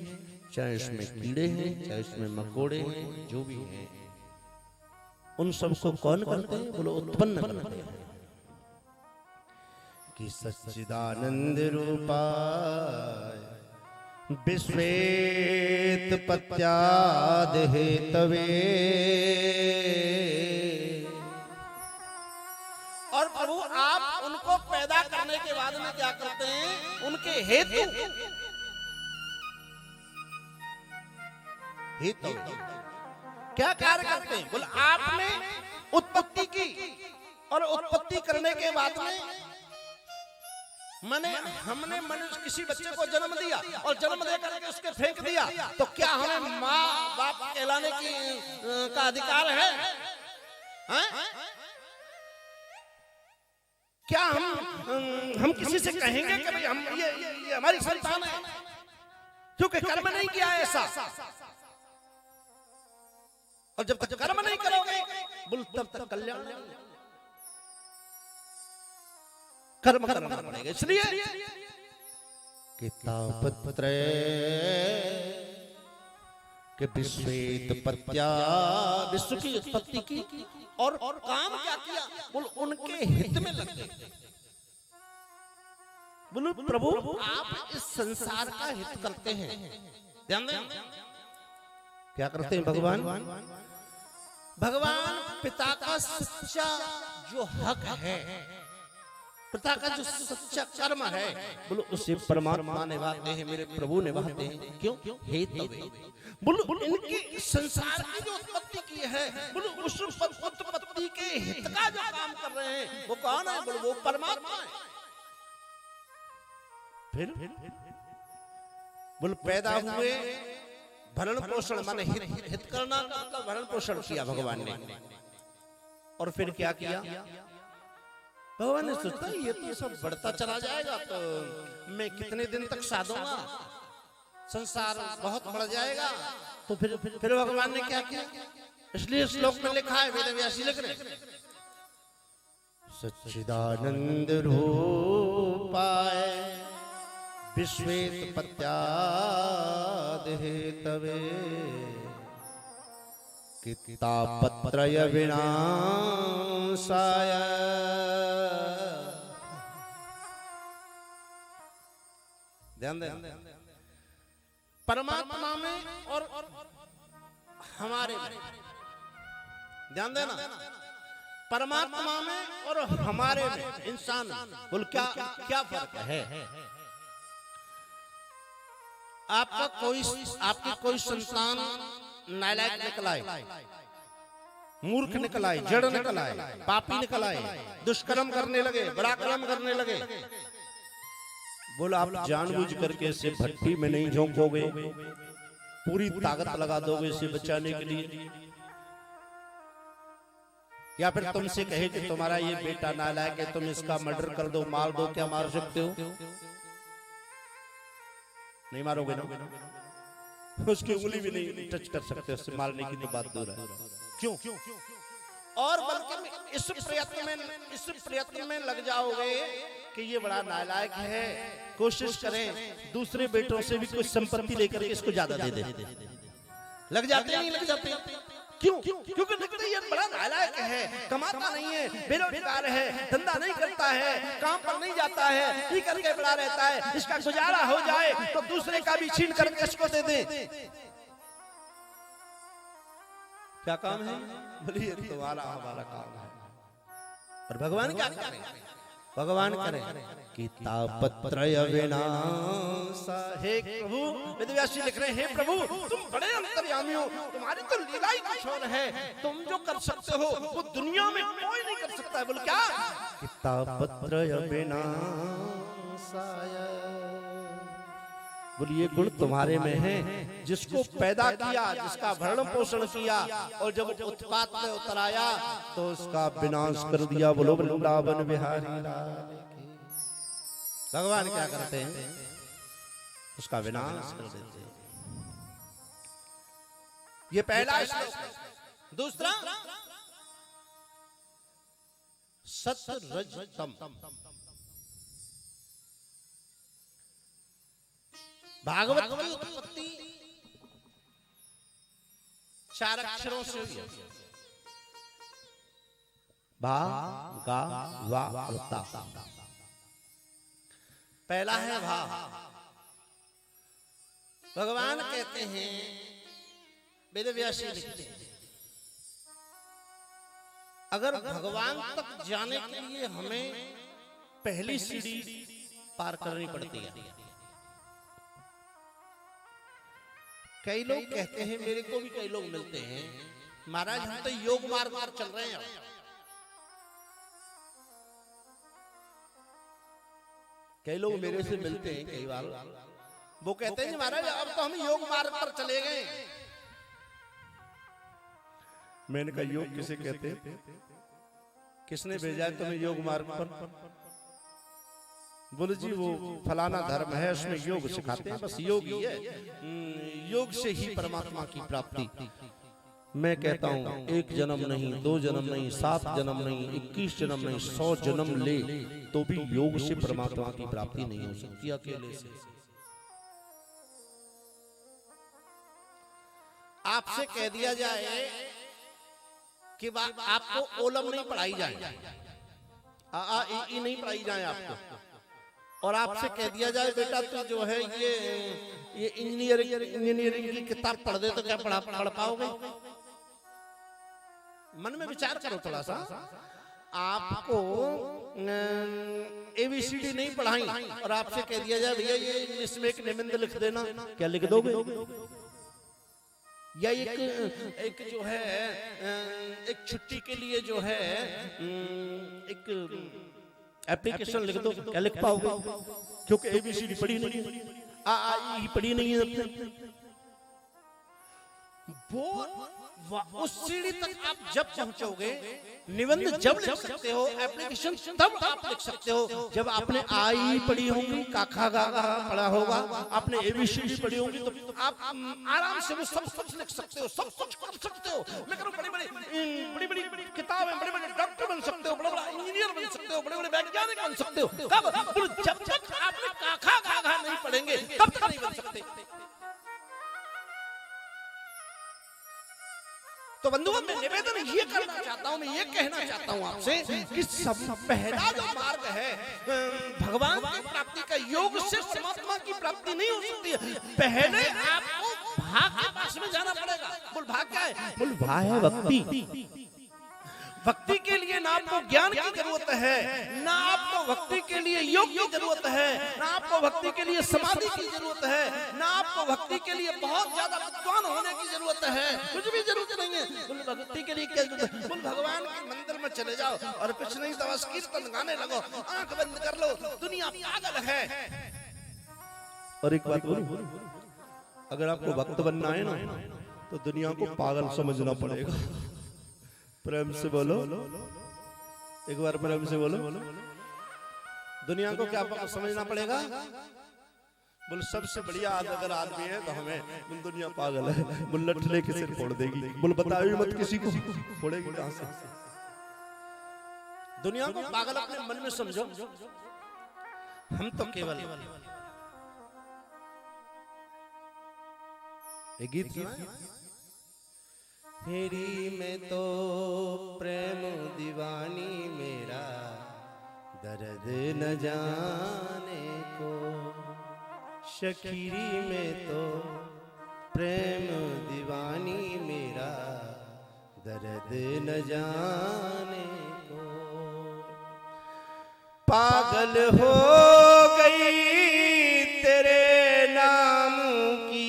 चाहे उसमें कीड़े हैं, चाहे उसमें मकोड़े हैं, जो भी हैं उन सबको कौन करते हैं? बोलो उत्पन्न करते हैं। कि सच्चिदानंद रूपाय विश्वेत पत्याद हेतवे। और प्रभु आप उनको पैदा करने के बाद में क्या करते हैं? उनके हेतु क्या कार्य करते हैं? बोले आपने उत्पत्ति की और उत्पत्ति करने के बाद में माने हमने मनुष्य किसी बच्चे को जन्म दिया और जन्म दे करके उसके फेंक दिया, तो क्या हमें माँ बाप कहलाने की का अधिकार है? क्या हम किसी से कहेंगे कि भाई हम ये हमारी संतान है, क्योंकि कर्म नहीं किया ऐसा। और जब तक कर्म नहीं करोगे बोल तब तक कल्याण कर्म करना पड़ेगा। इसलिए कितापत्र के विश्वेत पत्या विश्व की उत्पत्ति की और काम क्या किया? बोल उनके हित में लग गए। बोलो प्रभु आप इस संसार का हित करते हैं। ध्यान दें क्या करते हैं भगवान? भगवान पिता का सच्चा जो हक है, पिता का जो सच्चा कर्म है, बोलो उसे परमात्मा निभाते हैं, मेरे प्रभु निभाते हैं। क्यों? हेतवे। बोलो इनकी संसार की जो उत्पत्ति की है, बोलो उस उत्पत्ति के हित का जो काम कर रहे हैं वो कौन है? बोलो वो परमात्मा है। फिर बोलो पैदा हुए, भरण पोषण माने हित करना का मतलब भरण पोषण किया भगवान ने। और फिर क्या किया? भगवान ने सोचा ये तो सब बढ़ता चला जाएगा, तो मैं कितने दिन तक साधूंगा, संसार बहुत बढ़ जाएगा। तो फिर भगवान ने क्या किया? इसलिए श्लोक में लिखा है, वेदव्यासी लिख रहे, सच्चिदानंद रूपाय विश्वेत पत्याद हेतवे कितापत्रय विनाशाय। ध्यान दें, परमात्मा में और हमारे में ध्यान देना। परमात्मा में और हमारे में इंसान, बोल क्या क्या फर्क है? आपकी कोई संतान नालायक निकल आए, मूर्ख निकल आए, जड़ निकल आए, पापी निकल आए, दुष्कर्म करने लगे, बड़ा कर्म करने लगे, बोला आप जानबूझ करके इसे भट्टी में नहीं झोंकोगे, पूरी ताकत लगा दोगे इसे बचाने के लिए? या फिर तुमसे कहे कि तुम्हारा ये बेटा नालायक है, तुम इसका मर्डर कर दो, मार दो, क्या मार सकते हो? नहीं मारोगे ना? उसकी उंगली भी नहीं टच कर सकते, उससे मारने की तो बात दूर है। क्यों? और बल्कि इस प्रयत्न में लग जाओगे कि ये बड़ा नालायक है, कोशिश करें दूसरे बेटों से भी कुछ संपत्ति लेकर के इसको ज्यादा दे दे। लग जाते नहीं लग जाते? क्यों? क्योंकि लगता है ये बड़ा नालायक है, कमाता नहीं है, बेरोजगार है, धंधा नहीं करता है, काम पर नहीं जाता है, पी करके पड़ा रहता है, इसका गुजारा हो जाए तो दूसरे का भी छीन करके इसको दे दे। क्या काम है? बोलिए तुम्हारा हमारा काम है। और भगवान क्या करें? भगवान करें कितापत्रय विनाशा। हे प्रभु, वेदव्यासी लिख रहे हैं, हे प्रभु तुम बड़े अंतर्यामी हो, तुम्हारी तो लीला ही कुछ और है, तुम जो कर सकते हो वो दुनिया में कोई नहीं कर सकता है। बोल क्या? कितापत्रय विनाशाय। बोलिए गुण तुम्हारे में है, जिसको पैदा किया, जिसका भरण पोषण किया और जब उत्पात में उतर आया तो उसका विनाश कर दिया। बोलो वृंदावन बिहारी लाल की। भगवान क्या करते हैं? उसका विनाश कर देते हैं। ये पहला श्लोक। दूसरा सत रज तम। भागवत की उत्पत्ति 4 अक्षरों से हुई है। भा गा वा और ता। पहला है भा। भगवान कहते हैं, वेद व्यास लिखते हैं, अगर भगवान तक जाने के लिए हमें पहली सीढ़ी पार करनी पड़ती है। कई लोग कहते हैं, मेरे को भी कई लोग मिलते हैं, महाराज हम तो योग मार्ग पर चल रहे हैं। कई लोग मेरे से मिलते हैं कई बार, वो कहते हैं महाराज अब तो हम योग मार्ग पर चले गए। मैंने कहा योग किसे कहते हैं? किसने भेजा है तुम्हें योग मार्ग पर? बोले जी वो फलाना धर्म है उसमें योग सिखाते हैं, बस योग ही है, योग से ही परमात्मा की प्राप्ति। मैं कहता हूं एक जन्म नहीं, 2 जन्म नहीं, 7 जन्म नहीं, 21 जन्म नहीं, 100 जन्म ले तो भी योग से परमात्मा की प्राप्ति नहीं हो सकती अकेले से। आपसे कह दिया जाए कि आपको ओलम नहीं पढ़ाई जाए, आ ई नहीं पढ़ाई जाए आपको, और आपसे कह दिया जाए बेटा तू जो है ये इंजीनियरिंग की किताब पढ़ दे तो क्या पढ़ पाओगे? मन में विचार करो थोड़ा सा। आपको ABCD नहीं पढ़ाई और आपसे कह दिया जाए भैया ये इंग्लिश में एक निबंध लिख देना, क्या लिख दोगे? या एक जो है एक छुट्टी के लिए जो है एक एप्लीकेशन लिख दो, क्या लिख पाओगे? क्योंकि ABCD पढ़ी नहीं है, आ पढ़ी नहीं है। वो उस सीढ़ी तक आप जब पहुंचोगे, निबंध जब लिख सकते हो, एप्लीकेशन तब आप लिख सकते हो जब आपने आई पढ़ी होगी, काखा गागा पढ़ा होगा, आपने ABCD पढ़ी होगी, तो आप आराम से वो सब कुछ लिख सकते हो, सब कुछ कर सकते हो। मैं कह रहा हूं बड़ी बड़ी किताबें, बड़े बड़े डॉक्टर बन सकते हो, बड़ा बड़ा इंजीनियर बन सकते हो, बड़े बड़े वैज्ञानिक बन सकते हो। कब? जब तक आपने काखा गागा नहीं पढ़ेंगे तब तक नहीं बन सकते। तो बंधुओं मैं निवेदन ये करना चाहता हूं, मैं ये कहना चाहता हूं आपसे कि सब पहला जो मार्ग है भगवान की प्राप्ति का, योग से परमात्मा की प्राप्ति नहीं हो सकती है। पहले आपको भाग के पास में जाना पड़ेगा। बोल भाग क्या है? बोल भाग है भक्ति। भक्ति के लिए ना आपको ज्ञान की जरूरत है, ना आपको भक्ति के लिए योग की जरूरत है, ना आपको भक्ति के लिए समाधि की जरूरत है, ना आपको भक्ति के लिए बहुत ज्यादा विद्वान होने की जरूरत है, कुछ भी जरूरत नहीं है। बोल भक्ति के लिए क्या जरूरत है? बोल भगवान के मंदिर में चले जाओ और कुछ नहीं तो बस कीर्तन गाने लगो, आंख बंद कर लो, दुनिया पागल है। और एक बात बोलूं, अगर आपको भक्त बनना है ना तो दुनिया को पागल समझना पड़ेगा। प्रेम से बोलो, एक बार प्रेम से बोलो। दुनिया को क्या समझना पड़ेगा? बोल सबसे बढ़िया अगर आदमी है तो हमें, दुनिया पागल है, बोल लठले के सिर फोड़ देगी, बोल बताओ मत किसी को, फोड़ेगी कहां से? दुनिया को पागल अपने मन में समझो। हम तो केवल एक गीत सुना, मेरी में तो प्रेम दीवानी मेरा दर्द न जाने को, शकीरी में तो प्रेम दीवानी मेरा दर्द न जाने को, पागल हो गई तेरे नाम की,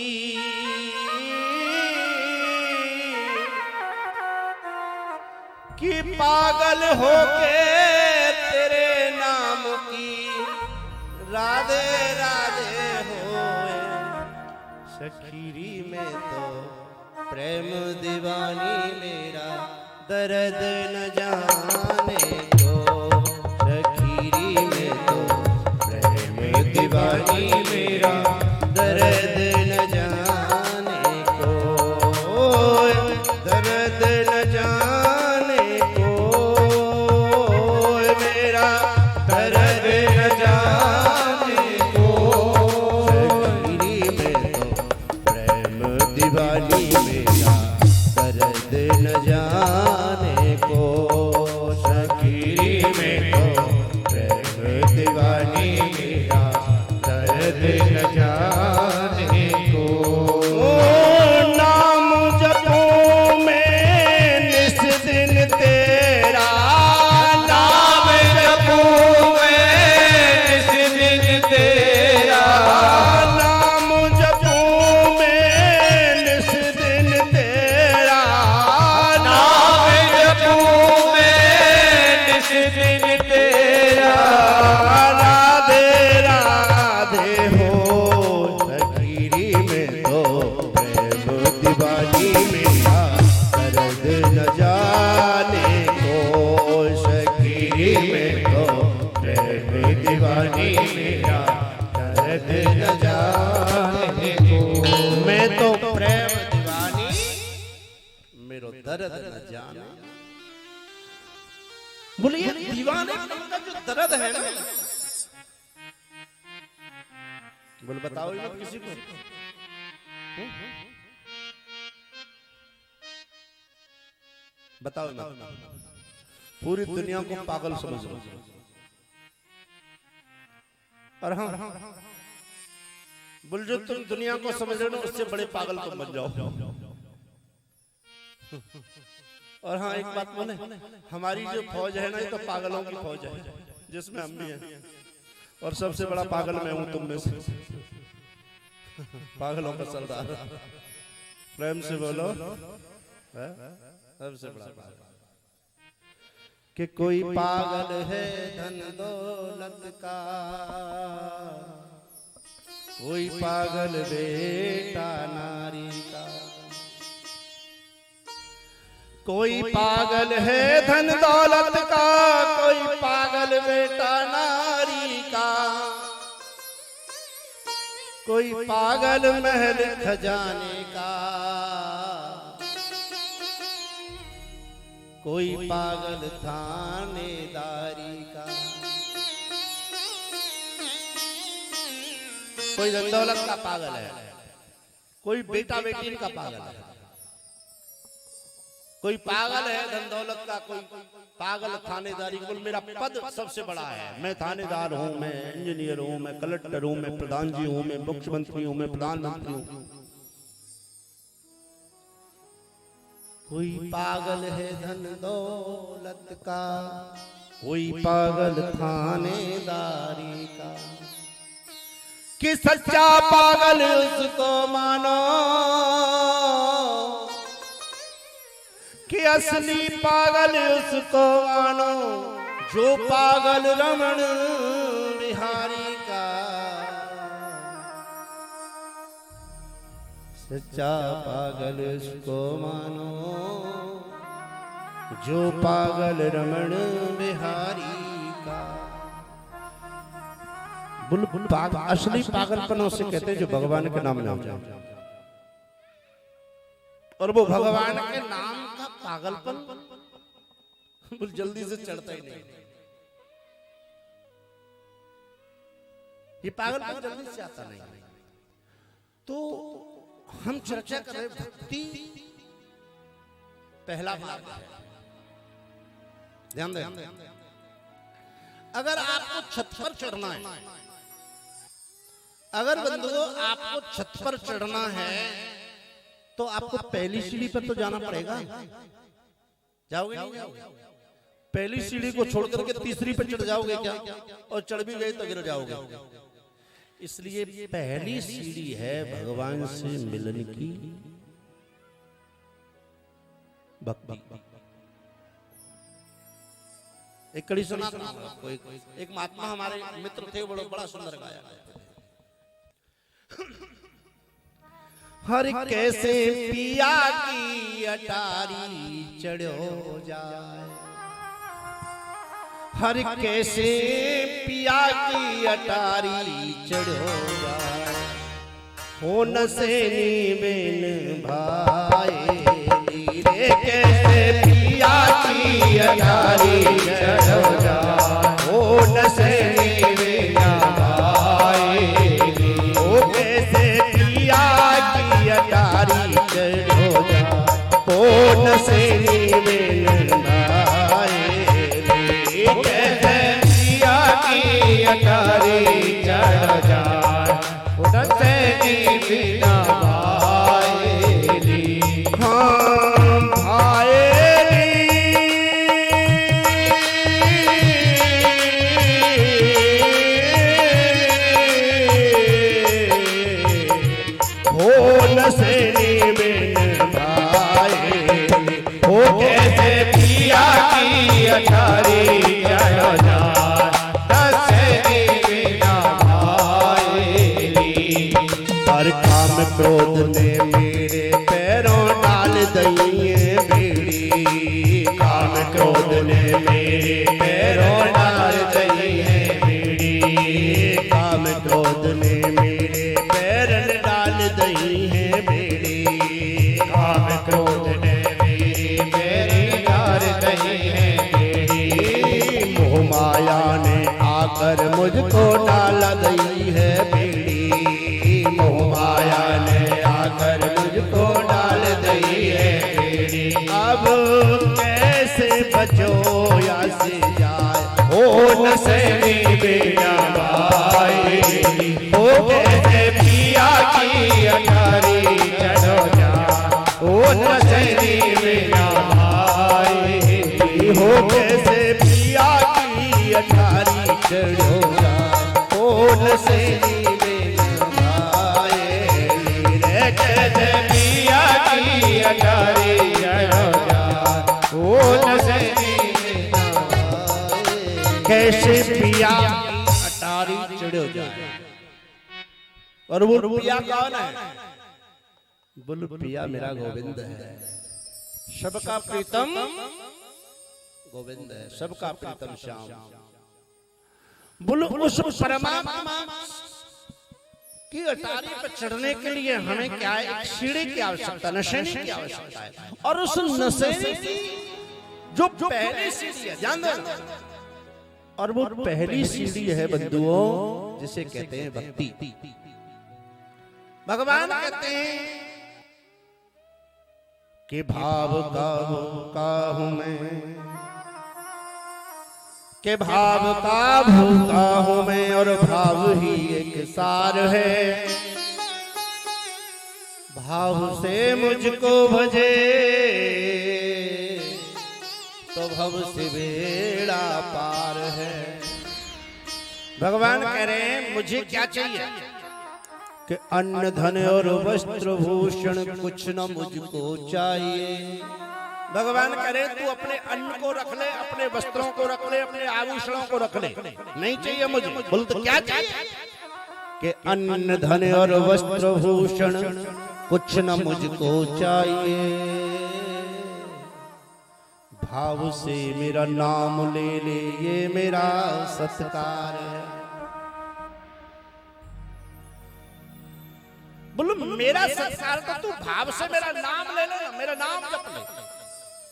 कि पागल होके तेरे नाम की राधे राधे होए, शकीरी में तो प्रेम दीवानी मेरा दर्द न जाने को, शकीरी में तो प्रेम दीवानी मेरा दर्द न जाने को, दर्द न जाने दर्द न जाने को, शकीरी में तो प्रेम दीवानी मेरा दर्द न जाने को। दिन तेरा राधे राधे हो सखीरी में तो प्रेम दीवानी मेरा दर्द न जाने को सखीरी में तो प्रेम दीवानी मेरा दर्द न जाने को मैं तो प्रेम दीवानी मेरो दर्द न जाने। बोलिए दीवाने का जो दर्द है ना, बोले बताओ ये किसी को। बताओ ना, पूरी दुनिया को पागल समझ लो और हाँ बोल जो तुम दुनिया को समझ रहे हो उससे बड़े पागल तुम बन जाओ। और हाँ एक बात बोले, हमारी जो फौज है ना ये तो पागलों की फौज है जिसमें हम भी हैं, और सबसे बड़ा पागल मैं हूं तुम में से, पागलों का सरदार। प्रेम से बोलो सबसे बड़ा पागल कि कोई पागल है धन दौलत का, कोई पागल बेटा नारी का, कोई पागल है धन दौलत का, कोई पागल बेटा नारी का, कोई पागल महल खजाने का, कोई पागल थानेदारी का, कोई धन दौलत का पागल है, कोई बेटा बेटी का पागल है, कोई पागल है धन दौलत का, कोई पागल थानेदारी। बोल मेरा पद सबसे बड़ा है, मैं थानेदार हूं, मैं इंजीनियर हूं, मैं कलेक्टर हूं, मैं प्रधान जी हूं, मैं मुख्यमंत्री हूं, मैं प्रधानमंत्री हूं। कोई पागल है धन दौलत का, कोई पागल थानेदारी का, कि सच्चा पागल उसको मानो, कि असली पागल उसको मानो, जो पागल रमण बिहारी का। सच्चा पागल उसको मानो, जो पागल रमण बिहारी का। बुल असली पागलपन उसे कहते हैं जो भगवान के नाम में हो जाए, और वो भगवान के नाम का पागलपन बुल जल्दी से चढ़ता ही नहीं। ये पागलपन जल्दी से आता नहीं। तो हम चर्चा कर रहे भक्ति पहला भाग है, ध्यान दें। अगर आपको छत पर चढ़ना है, अगर बंधुओं आपको छत पर चढ़ना है तो आपको पहली सीढ़ी पर तो जाना पड़ेगा। जाओगे नहीं जाओगे? पहली सीढ़ी को छोड़ करके तीसरी पर चढ़ जाओगे क्या? और चढ़ भी गए तो गिर जाओगे। इसलिए पहली सीढ़ी है भगवान से मिलने की भक्ति। एक कड़ी सुना कोई एक महात्मा हमारे मित्र थे, बड़ा सुंदर गाया। हर कैसे पिया की अटारी चढ़ो जाए, हर कैसे पिया की अटारी चढ़ो जाए, हो न से बेन भाई रे, कैसे पिया की अटारी चढ़ो जाए, हो न से बेन भाई, हो कैसे पिया की अटारी चढ़ो जाए, हो न से बेन भाई, अटारी चढ़ जाए, उनसे बिना भाईली, हाँ भाईली, हो न से बिन भाईली, हो कैसे पिया की अटारी क्रोध ने मेरे पैरों डाल दई है बेड़ी, काम क्रोध ने मेरे पैरों डाल दई है बेड़ी, काम क्रोध ने मेरे पैर डाल दई है बेड़ी, काम क्रोध ने मेरे पैर डाल दई है बेड़ी, मोह माया ने आकर मुझको डाल दई है बेड़ी, मोह माया ने आकर मुझको डाल दई है बेड़ी, अब कैसे बचो या से जाए ओ नसैनी बेड़ा भाई, ओ कैसे पिया की अटारी चढ़ो जा, ओ नसैनी बेड़ा भाई, हो कैसे पिया की अठारी चढ़ो जाए ओ नसैनी में भाए रे, कैसे पिया की अटारी चढ़ो जा, ओ नसैनी कैसे पिया अटारी चढ़ो जाए। और वो पिया कौन है? बोल पिया मेरा गोविंद है, सबका प्रीतम गोविंद है, सबका प्रीतम श्याम। बोलो उस परमात्मा की अटारी पर चढ़ने के लिए हमें क्या है? एक सीढ़ी की आवश्यकता, नशेनी की आवश्यकता है। और उस नशेनी की जो पहली सीढ़ी है, जान दो, और वो पहली सीढ़ी है बंधुओं, जिसे कहते हैं भक्ति। भगवान कहते हैं कि भाव का हूं मैं, के भाव का भूखा हूं मैं, और भाव ही एक सार है, भाव से मुझको भजे तो भव से बेड़ा पार है। भगवान कह रहे हैं मुझे क्या चाहिए? कि अन्न धन और वस्त्र भूषण कुछ न मुझको चाहिए। भगवान कह रहे तू अपने अन्न को रख ले, अपने वस्त्रों को रख ले, अपने आभूषणों को रख ले, नहीं चाहिए मुझे। बोल तो क्या चाहिए? कि अन्न धन और वस्त्र भूषण कुछ न मुझको चाहिए, भाव से मेरा नाम ले ले ये मेरा सत्कार है। बोलो मेरा सत्कार तो तू भाव से मेरा नाम ले ले, मेरा नाम जप ले।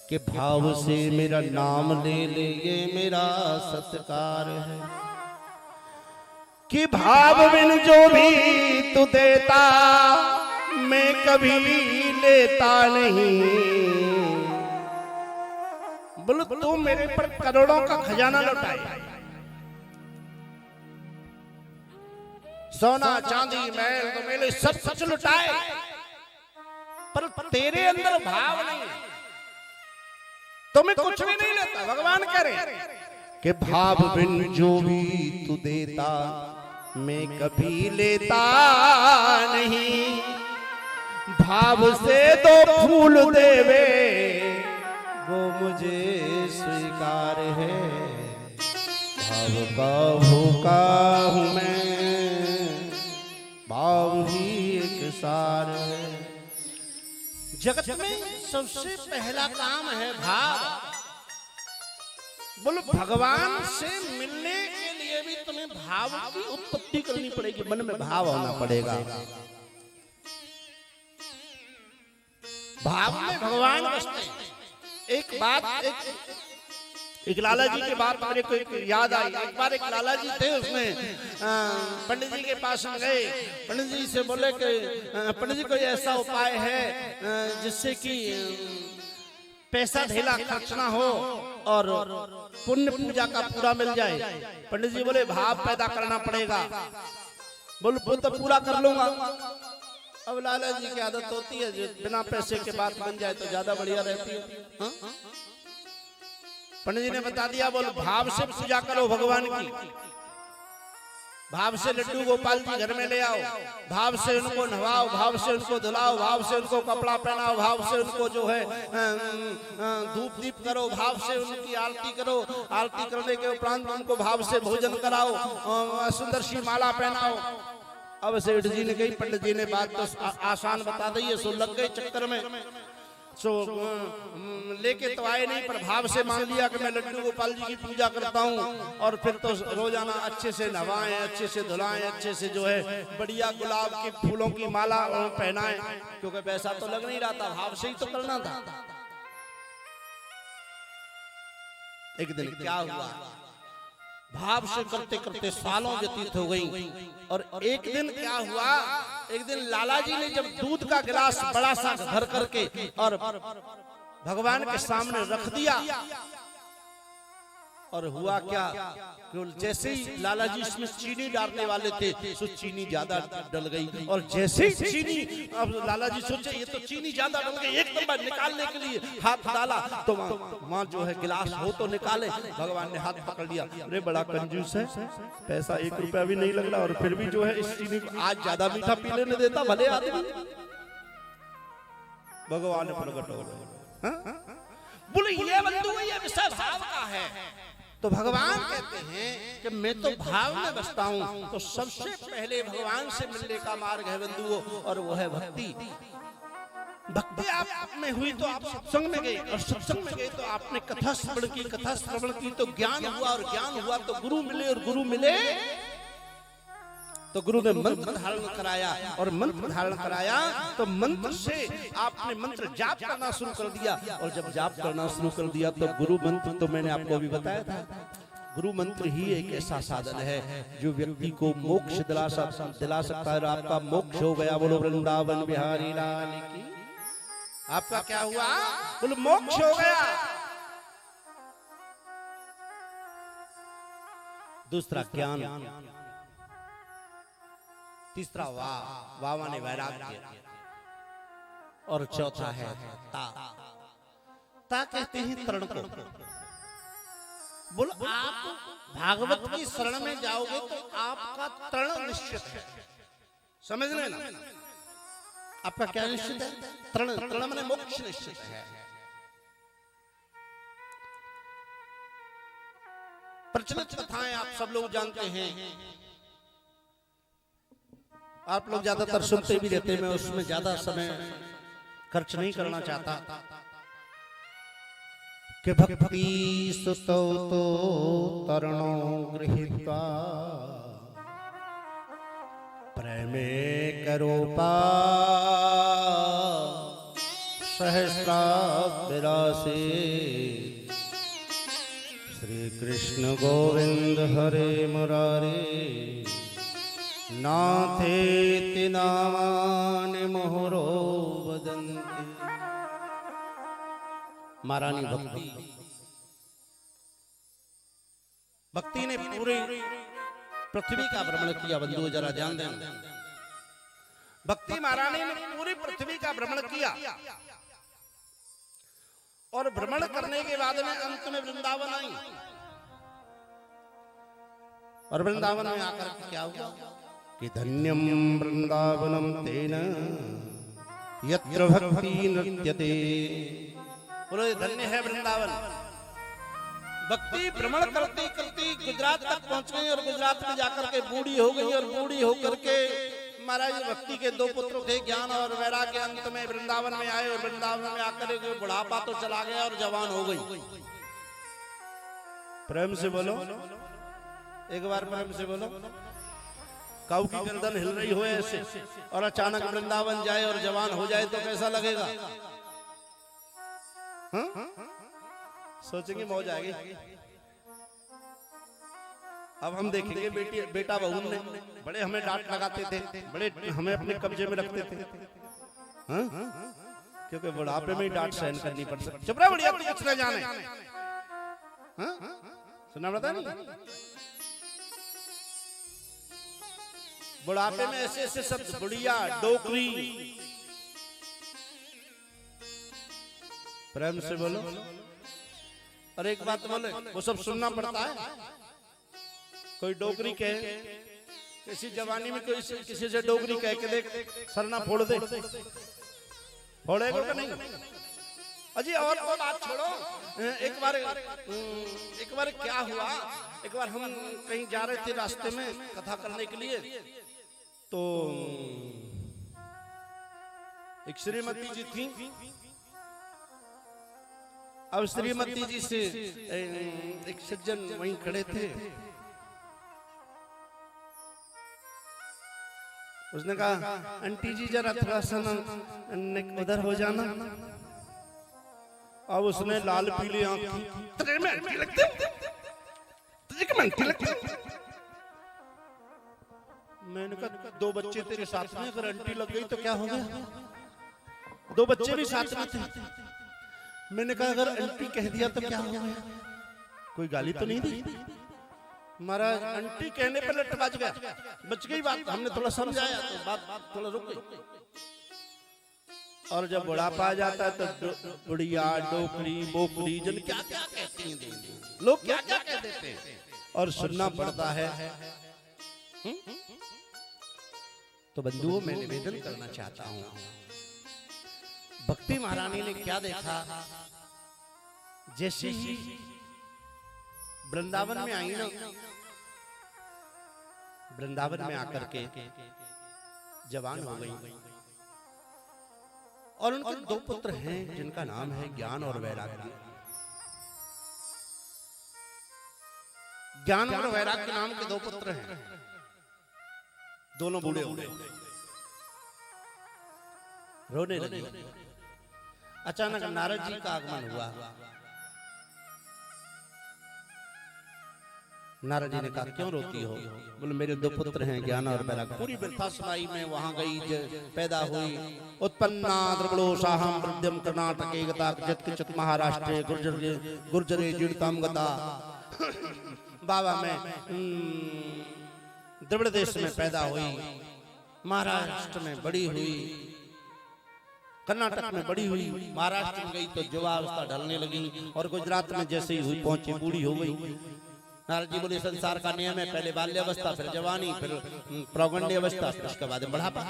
कि भाव से मेरा नाम ले ले ये मेरा सत्कार है। कि भाव बिन जो भी तू देता मैं कभी लेता नहीं। बोलो तू मेरे पर करोड़ों का खजाना लौटाए, सोना चांदी महल तो मेले सब कुछ लुटाए, पर तेरे अंदर भाव नहीं, तुम्हें कुछ भी नहीं लेता। भगवान कह रहे कि भाव बिन जो भी तू देता मैं कभी लेता नहीं। भाव से दो फूल देवे वो मुझे स्वीकार है। भाव का भूखा हूं मैं, भाव ही एक सार है। जगत में सबसे पहला काम है भाव। बोलो भगवान से मिलने के लिए भी तुम्हें भाव की उत्पत्ति करनी पड़ेगी, मन में भाव होना पड़ेगा। भाव में भगवान बसते हैं। एक बात एक लाला जी की बात मेरे को एक याद आई। एक बार एक लाला जी थे, उसमें पंडित जी के पास हम गए। पंडित जी से बोले कि पंडित जी कोई ऐसा उपाय है जिससे कि पैसा ढेला खर्च ना हो और पुण्य पूजा का पूरा मिल जाए। पंडित जी बोले भाव पैदा करना पड़ेगा। बोले वो तो पूरा कर लूंगा। अब लाला जी की आदत होती है जो बिना पैसे के बात बन जाए तो ज्यादा बढ़िया रहती है। हाँ? पंडित जी ने बता दिया, बोल भाव से पूजा करो भगवान की। भाव से लड्डू गोपाल जी घर में ले आओ, भाव से उनको नहवाओ, भाव से उनको धुलाओ, भाव से उनको कपड़ा पहनाओ, भाव से उनको जो है धूप दीप करो, भाव से उनकी आरती करो। आरती करने के उपरांत उनको भाव से भोजन कराओ, सुंदर सी माला पहनाओ। अब सेठ जी ने कही, पंडित जी ने बात तो आसान बता दी है, सो लग गए चक्कर में, सो लेके तो आए नहीं, पर भाव से मान लिया कि मैं लड्डू गोपाल जी की पूजा करता हूँ, और फिर तो रोजाना अच्छे से नहवाएं, अच्छे से धुलाएं, अच्छे से जो है बढ़िया गुलाब के फूलों की माला पहनाएं, क्योंकि पैसा तो लग नहीं रहा था, भाव से ही तो करना था। एक दिन क्या हुआ, भाव से करते करते सालों व्यतीत हो गई, और एक दिन क्या हुआ, एक दिन लाला जी ने जब दूध का गिलास बड़ा सा भर करके और भगवान के सामने रख दिया, और हुआ क्या, जैसे ही लाला जी इसमें चीनी डालने वाले थे, तो चीनी ज्यादा डल गई, और जैसे ही चीनी, अब लाला जी सोचे ये तो चीनी ज्यादा डल गई, एक नंबर निकालने के लिए हाथ डाला, तो वहाँ जो है गिलास हो तो निकाले, भगवान ने हाथ पकड़ लिया, अरे बड़ा कंजूस है, पैसा 1 रुपया भी नहीं लग रहा, और फिर भी जो है इस चीनी को आज ज्यादा मीठा पी लेने देता, भले आदमी। भगवान प्रकट हो गए, बोले ये बंधु ये विषय भाव का है। तो भगवान कहते हैं कि मैं तो भाव में बसता हूँ, तो सबसे पहले भगवान से मिलने का मार्ग है बंधुओं, और वो है भक्ति। भक्ति आप में हुई तो आप सत्संग में गए, और सत्संग में गए तो आपने कथा श्रवण की, कथा श्रवण की तो ज्ञान हुआ, और ज्ञान हुआ तो गुरु मिले, और गुरु मिले तो गुरु ने मंत्र धारण कराया, और मंत्र धारण कराया तो मंत्र से आपने मंत्र जाप करना शुरू कर दिया, और जब जाप करना शुरू कर दिया तो गुरु मंत्र, तो मैंने आपको अभी बताया था, गुरु मंत्र ही एक ऐसा साधन है जो व्यक्ति को मोक्ष दिला सकता है। आपका मोक्ष हो गया, बोलो वृंदावन बिहारी लाल की। आपका क्या हुआ, बोलो मोक्ष हो गया। दूसरा ज्ञान, तीसरा वाह माने वैराग्य, और चौथा है ता कहते हैं तरण को। बोलो आप भागवत की शरण में जाओगे तो आपका तरण निश्चित है, समझ लेना। आपका क्या निश्चित है, तरण माने मोक्ष निश्चित है। प्रचलित कथाएं आप सब लोग जानते हैं, आप लोग ज्यादातर सुनते भी रहते हैं, मैं उसमें ज्यादा समय खर्च नहीं करना चाहता। कि भक्ति सुतो तो तरणो गृहीत्वा प्रेमे करोपा सहस्रा विरासे श्री कृष्ण गोविंद हरे मुरारे नाथेति नामानि मोहरो वदन्ति। महारानी भक्ति ने पूरे पृथ्वी का भ्रमण किया। बंधुओं जरा ध्यान दें, भक्ति महारानी ने पूरी पृथ्वी का भ्रमण किया, और भ्रमण करने के बाद में अंत में वृंदावन आई, और वृंदावन में आकर के क्या हुआ कि धन्यम वृंदावनम तेन यत्र भक्ति नृत्यते। बोलो धन्य है वृंदावन। भक्ति भ्रमण करते करते गुजरात तक पहुंच गई, और गुजरात में जाकर के बूढ़ी हो गई, और बूढ़ी होकर के महाराज भक्ति के 2 पुत्र थे, ज्ञान और वैराग्य। अंत में वृंदावन में आए, और वृंदावन में आकर बुढ़ापा तो चला गया और जवान हो गई। प्रेम से बोलो, एक बार प्रेम से बोलो। काऊ की गर्दन हिल रही हो ऐसे, और अचानक वृंदावन जाए और जवान हो जाए तो कैसा लगेगा? सोचेंगे मौज आएगी। अब हम देखेंगे बेटा बहू ने बड़े हमें डांट लगाते थे, बड़े हमें अपने कब्जे में रखते थे, क्योंकि बुढ़ापे में ही डांट सहन करनी पड़ सकती। चुप रहा बढ़िया, कुछ न जाने। सुना पड़ता नहीं? बुढ़ापे में ऐसे ऐसे शब्द, बुढ़िया, डोकरी। प्रेम से बोलो। और एक बात बोले, वो सब सुनना पड़ता है। कोई डोकरी कहे, किसी जवानी में कोई किसी से डोकरी कह के देख, सरना फोड़ दे, फोड़ेगा कि नहीं? अजी और बात छोड़ो। एक बार क्या हुआ, एक बार हम कहीं जा रहे थे, रास्ते में कथा करने के लिए, तो एक श्रीमती जी थी। अब श्रीमती जी से एक सज्जन वहीं खड़े थे। उसने कहा आंटी जी जरा थोड़ा सा उधर हो जाना। अब उसने लाल पीली आंख मैंने कहा 2 बच्चे तेरे साथ में, अगर आंटी लग गई तो क्या हो गया? 2 बच्चे भी साथ में थे। मैंने कहा अगर आंटी कह दिया तो क्या हो गया? कोई गाली तो नहीं दी? महाराज आंटी कहने पर लट बच गया, बच गई बात। हमने थोड़ा समझाया तो बात थोड़ा रुक गई। और जब बुढ़ापा आ जाता है तो बुढ़िया, डोकरी, बोकरी, जन क्या क्या कहती हैं लोग, क्या क्या कह देते हैं और सुनना पड़ता है। तो बंधुओं मैं निवेदन करना चाहता हूं, भक्ति महारानी ने क्या देखा? जैसे ही वृंदावन में आई ना, वृंदावन में आकर के जवान हो गई और उनके 2 पुत्र हैं जिनका नाम है ज्ञान और वैराग्य। ज्ञान और वैराग्य नाम के 2 पुत्र हैं, दोनों बूढ़े हो गए, रोने लगे। अचानक नारद जी का आगमन हुआ। नारद जी ने कहा क्यों रोती हो? बोले मेरे 2 पुत्र हैं ज्ञान और वैराग्य। पूरी वृथा सुनाई में वहां गई, पैदा हुई। उत्पन्ना द्रविड़ोषाहम वृद्धिम कर्नाटके गता चित महाराष्ट्रे गुर्जरे जीर्णताम गता। बाबा में द्रविड़ देश में पैदा हुई, महाराष्ट्र में बड़ी हुई, कर्नाटक में बड़ी हुई, महाराष्ट्र में गई तो युवावस्था ढलने लगी और गुजरात में जैसे ही हुई पहुंची बूढ़ी हो गई। नारद जी बोले संसार का नियम है, पहले बाल्यावस्था, फिर जवानी, फिर प्रौगण्य अवस्था, फिर उसके बाद बढ़ापा।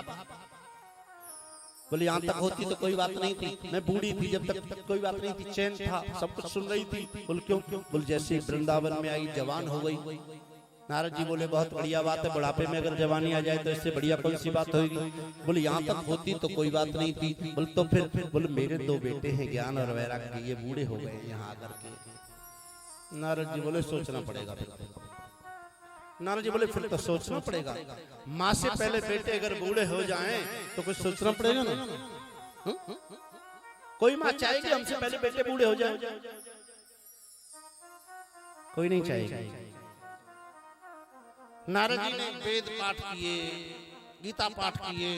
बोले यहाँ तक होती तो कोई बात नहीं थी, मैं बूढ़ी थी जब तक कोई बात नहीं थी, चैन था, सब कुछ सुन रही थी। बोल क्यों? बोल जैसे वृंदावन में आई जवान हो गई। नारद जी बोले बहुत बढ़िया बात है, बुढ़ापे में अगर जवानी आ जाए तो इससे बढ़िया कौन सी बात होगी? बोले यहाँ तक होती तो कोई बात नहीं थी। बोले तो फिर? बोले मेरे 2 बेटे हैं ज्ञान और वैराग्य, ये बूढ़े हो गए यहाँ आकर के। नारद जी बोले सोचना पड़ेगा। नारद जी बोले फिर तो सोचना पड़ेगा, माँ से पहले बेटे अगर बूढ़े हो जाएं तो कुछ सोचना पड़ेगा ना। कोई माँ चाहेगी हमसे पहले बेटे बूढ़े हो जाएं? कोई नहीं चाहेगी। नारद जी ने वेद पाठ किए, गीता पाठ किए,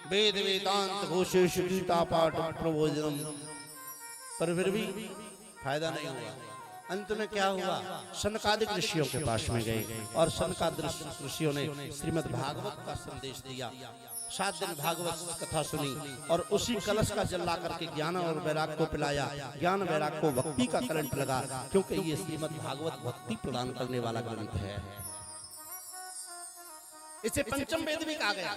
वेद वेदांत घोषेश गीता पाठ प्रबोधनम, पर फिर भी फायदा नहीं हुआ। अंत में क्या हुआ? सनकादिक ऋषियों के पास में गए और सनकादिक ऋषियों ने श्रीमद् भागवत का संदेश दिया। 7 दिन भागवत कथा सुनी और उसी कलश का जल ला करके ज्ञान और वैराग्य को पिलाया। ज्ञान वैराग्य को भक्ति का करंट लगा, क्योंकि ये श्रीमद् भागवत भक्ति प्रदान करने वाला ग्रंथ है। इसे पंचम वेद भी कहा गया।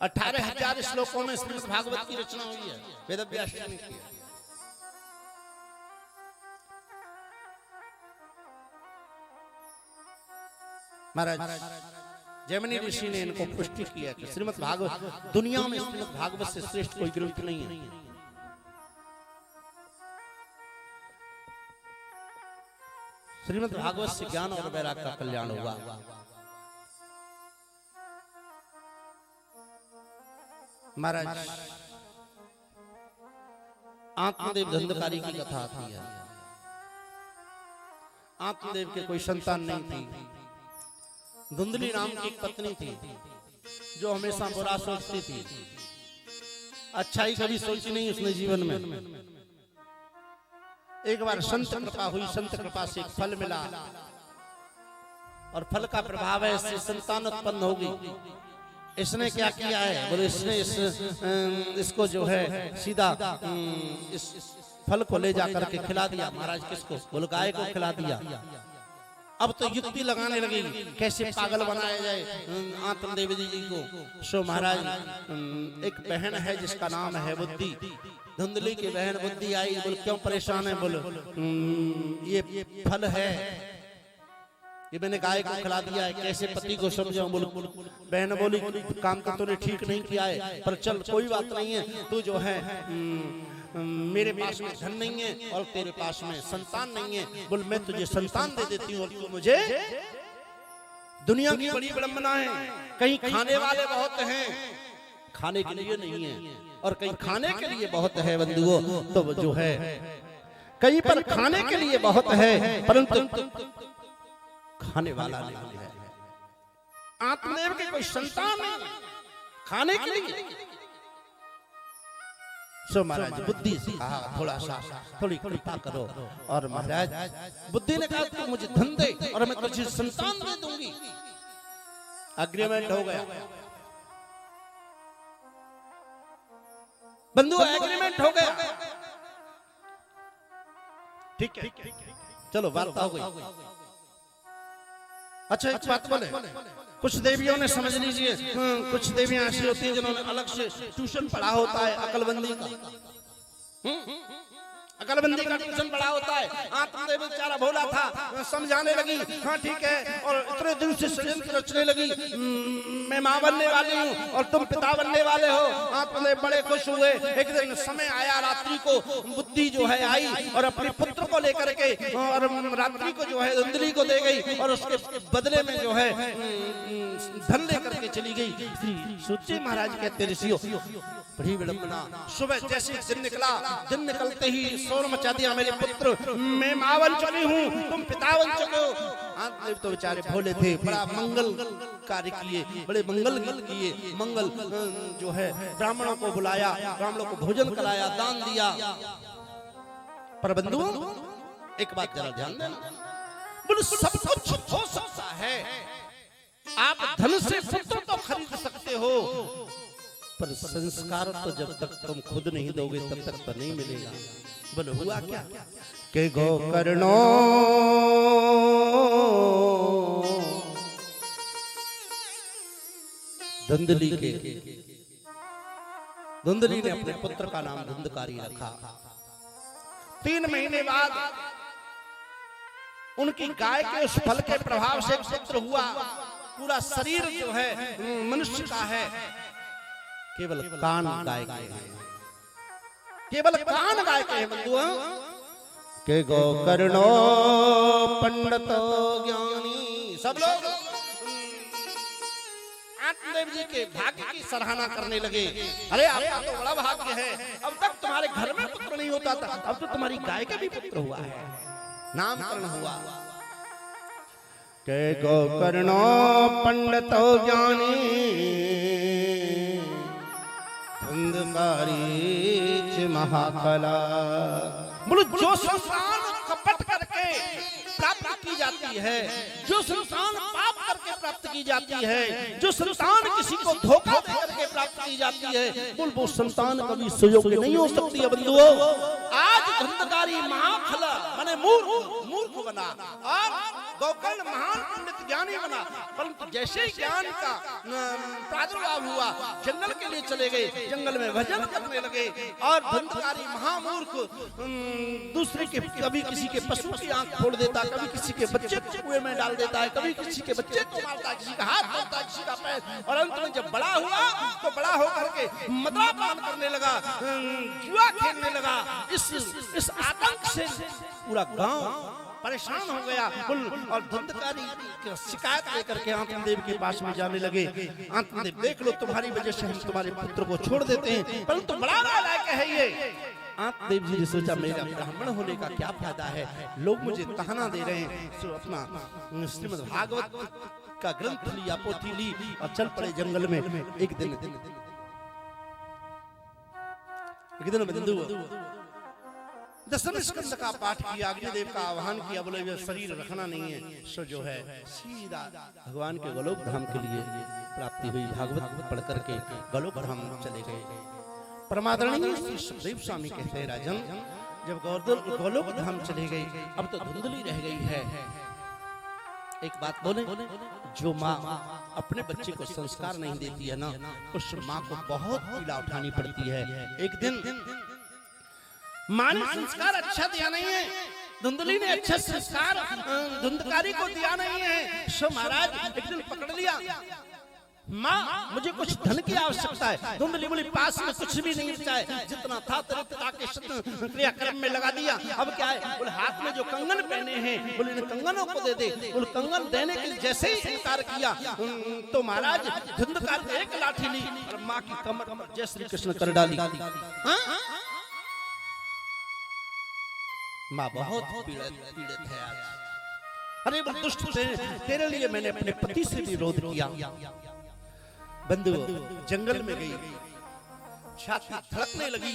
18,000 श्लोकों में श्रीमद् भागवत की रचना हुई है, वेदव्यास जी ने की है। महाराज जैमिनी ऋषि ने इनको पुष्टि किया कि श्रीमद् भागवत दुनिया में श्रीमद् भागवत से श्रेष्ठ कोई ग्रंथ नहीं है। श्रीमद् भागवत से ज्ञान और वैराग्य का कल्याण हुआ। महाराज आत्मदेव धंधकारी की कथा आती है। आत्मदेव के कोई संतान नहीं थी। धुंधली नाम की एक पत्नी थी जो हमेशा बुरा सोचती थी, अच्छाई कभी सोची नहीं उसने जीवन में। एक बार संत कृपा हुई, संत कृपा से एक फल मिला और फल का प्रभाव है इससे संतान उत्पन्न होगी। इसने क्या किया है? बोले इसने इसको जो है सीधा इस फल को ले जाकर के खिला दिया। महाराज किसको? बोले गाय को खिला दिया। अब तो युक्ति लगाने लगी कैसे पागल बनाया जाए आत्मदेव जी को। सो महाराज एक बहन है जिसका नाम है बुद्धि। धुंधली की बहन बुद्धि आई। बोले क्यों परेशान है? बोले ये फल है, ये मैंने गाय को खिला दिया है, कैसे पति को समझाऊं? बोलो बहन बोली काम तो तूने ठीक नहीं किया है, पर चल कोई बात नहीं है, तू जो है मेरे पास में धन नहीं है और तेरे पास में संतान नहीं है, बोल मैं तुझे संतान दे देती हूँ और तू मुझे। दुनिया की बड़ी विडंबना है, कहीं खाने वाले बहुत हैं, खाने के लिए नहीं है, और कहीं खाने के लिए बहुत है बंधुओं, तो जो है कहीं पर खाने के लिए बहुत है परंतु खाने वाला नहीं है। आत्मदेव के कोई संतान नहीं खाने के लिए। सो महाराज बुद्धि से कहा थोड़ी कृपा करो, और महाराज बुद्धि ने कहा तू मुझे धन दे और मैं तुझे संतान दे दूंगी। एग्रीमेंट हो गया बंधु, एग्रीमेंट हो गया, ठीक है चलो वार्ता हो गई। अच्छा एक बात बोले, कुछ देवियों ने समझ लीजिए, कुछ देवियां ऐसी होती हैं जिन्होंने अलग से ट्यूशन पढ़ा होता है अकलबंदी का, अकलबंदी का ट्यूशन पढ़ा होता है। आत्मदेव बेचारा भोला था, समझाने लगी हाँ ठीक है, और इतने दिन से षड्यंत्र रचने लगी, मैं माँ बनने वाली हूँ और तुम पिता बनने वाले हो। आत्मदेव बड़े खुश हुए। एक दिन समय आया, रात्रि को बुद्धि जो है आई और अपने पुत्र को लेकर के और रात्रि को जो है धुंधली को दे गई और उसके बदले में जो है धन लेकर के चली गई। सोचिए महाराज कहते ऋषियों बड़ी विडंबना। सुबह जैसे दिन निकला, दिन निकलते ही शोर मचा दिया, मेरे पुत्र मैं माँ बन चुकी हूँ, तुम पिता बन चुके हो। आत्मदेव तो बेचारे भोले थे, बड़ा मंगल कार्य किए, बड़े मंगल किए, मंगल जो है ब्राह्मणों को बुलाया, ब्राह्मणों को भोजन कराया, दान दिया। पर बंधुओं एक बात जरा ध्यान देना, बोले सब कुछ हो सकता है, आप धन से पुत्र तो खरीद सकते हो, पर संस्कार तो जब तक तुम खुद नहीं दोगे तब तक तो नहीं मिलेगा। बोलो हुआ क्या के गोकर्णो धुंधली ने अपने पुत्र का नाम धुंधकारी रखा। 3 महीने बाद उनकी गाय के उस फल के प्रभाव से पुत्र हुआ। पूरा शरीर जो है मनुष्य का है, केवल कान गाय के हैं, केवल कान गाय के हैं बंधुओं। के गोकर्णो पंडितो ज्ञानी, सब लोग आत्मदेव जी के भाग्य की सराहना करने लगे। अरे आपका तो बड़ा भाग्य है, अब तक तुम्हारे घर में पुत्र नहीं होता था, अब तो तुम्हारी गाय का भी पुत्र हुआ है, नामकरण हुआ। के गोकर्णो पंडितो ज्ञानी धुंधकारी महाकला। बोलो जो संतान कपट करके प्राप्त की जाती है, जो संतान पाप करके प्राप्त की जाती है, जो संतान किसी को धोखा दे करके प्राप्त की जाती है, बोल वो संतान कभी सुयोग्य नहीं हो सकती है बंधुओं। आज धुंधकारी महाखला माने मूर्ख बना और गोकर्ण महान पंडित ज्ञानी बना, परंतु जैसे ही ज्ञान का प्रादुर्भाव हुआ जंगल के लिए चले गए, जंगल में भजन करने लगे और धुंधकारी महामूर्ख दूसरे के कभी किसी के पशु की आंख फोड़ देता, कभी किसी के बच्चे को कुएं में डाल देता है, कभी किसी के बच्चे को मारता, किसी का हाथ तोड़ता, किसी का पैर, और अंत में जब बड़ा हुआ तो बड़ा होकर के मद्यपान करने लगा, जुआ खेलने लगा। इस आतंक से पूरा गांव परेशान हो गया। और धुंधकारी की शिकायत लेकर के आत्मदेव के पास में जाने लगे। आत्मदेव देख लो तुम्हारी वजह से हम तुम्हारे पुत्र को छोड़ देते हैं, परंतु बड़ा नालायक है ये। आत्मदेव जी ने सोचा मेरा ब्राह्मण होने का क्या फायदा है, लोग मुझे ताना दे रहे हैं। सो अपना श्रीमद् भागवत का ग्रंथ लिया, पोथी ली और चल पड़े जंगल में। एक दिन बंधु 10वें स्कंद का पाठ किया, अग्निदेव का आह्वान किया, बोले ये शरीर रखना नहीं है। सो जो है सीधा भगवान के गोलोक धाम के लिए प्राप्ति हुई। भागवत पढ़ करके गोलोक धाम चले गए। परमादरणीय श्री सुखदेव स्वामी कहते हैं राजन, जब गोलोक धाम चले गए अब तो धुंधली रह गई है। एक बात बोले, जो माँ अपने बच्चे को संस्कार नहीं देती है ना, उस माँ को बहुत पीड़ा उठानी पड़ती है। एक दिन मां ने संस्कार अच्छा दिया नहीं है, धुंधली ने अच्छे संस्कार धुंधकारी को दिया नहीं है। सो महाराज एक दिन पकड़ लिया, माँ मुझे कुछ धन की आवश्यकता है। धुंधली बोली पास में कुछ भी नहीं बचा है, जितना था तेरे पिता के क्रियाक्रम में लगा दिया। अब क्या है? बोले हाथ में जो कंगन पहने हैं, बोले इन कंगनों को दे दे। बोले कंगन देने के लिए जैसे ही इनकार किया तो महाराज धुंधकार ने एक लाठी ली और माँ की कमर पर जय श्री कृष्ण कर डाली। माँ बहुत पीड़ित है आज। अरे दुष्ट तेरे लिए मैंने अपने पति से विरोध किया। बंधु जंगल में गई, छाती धड़कने लगी।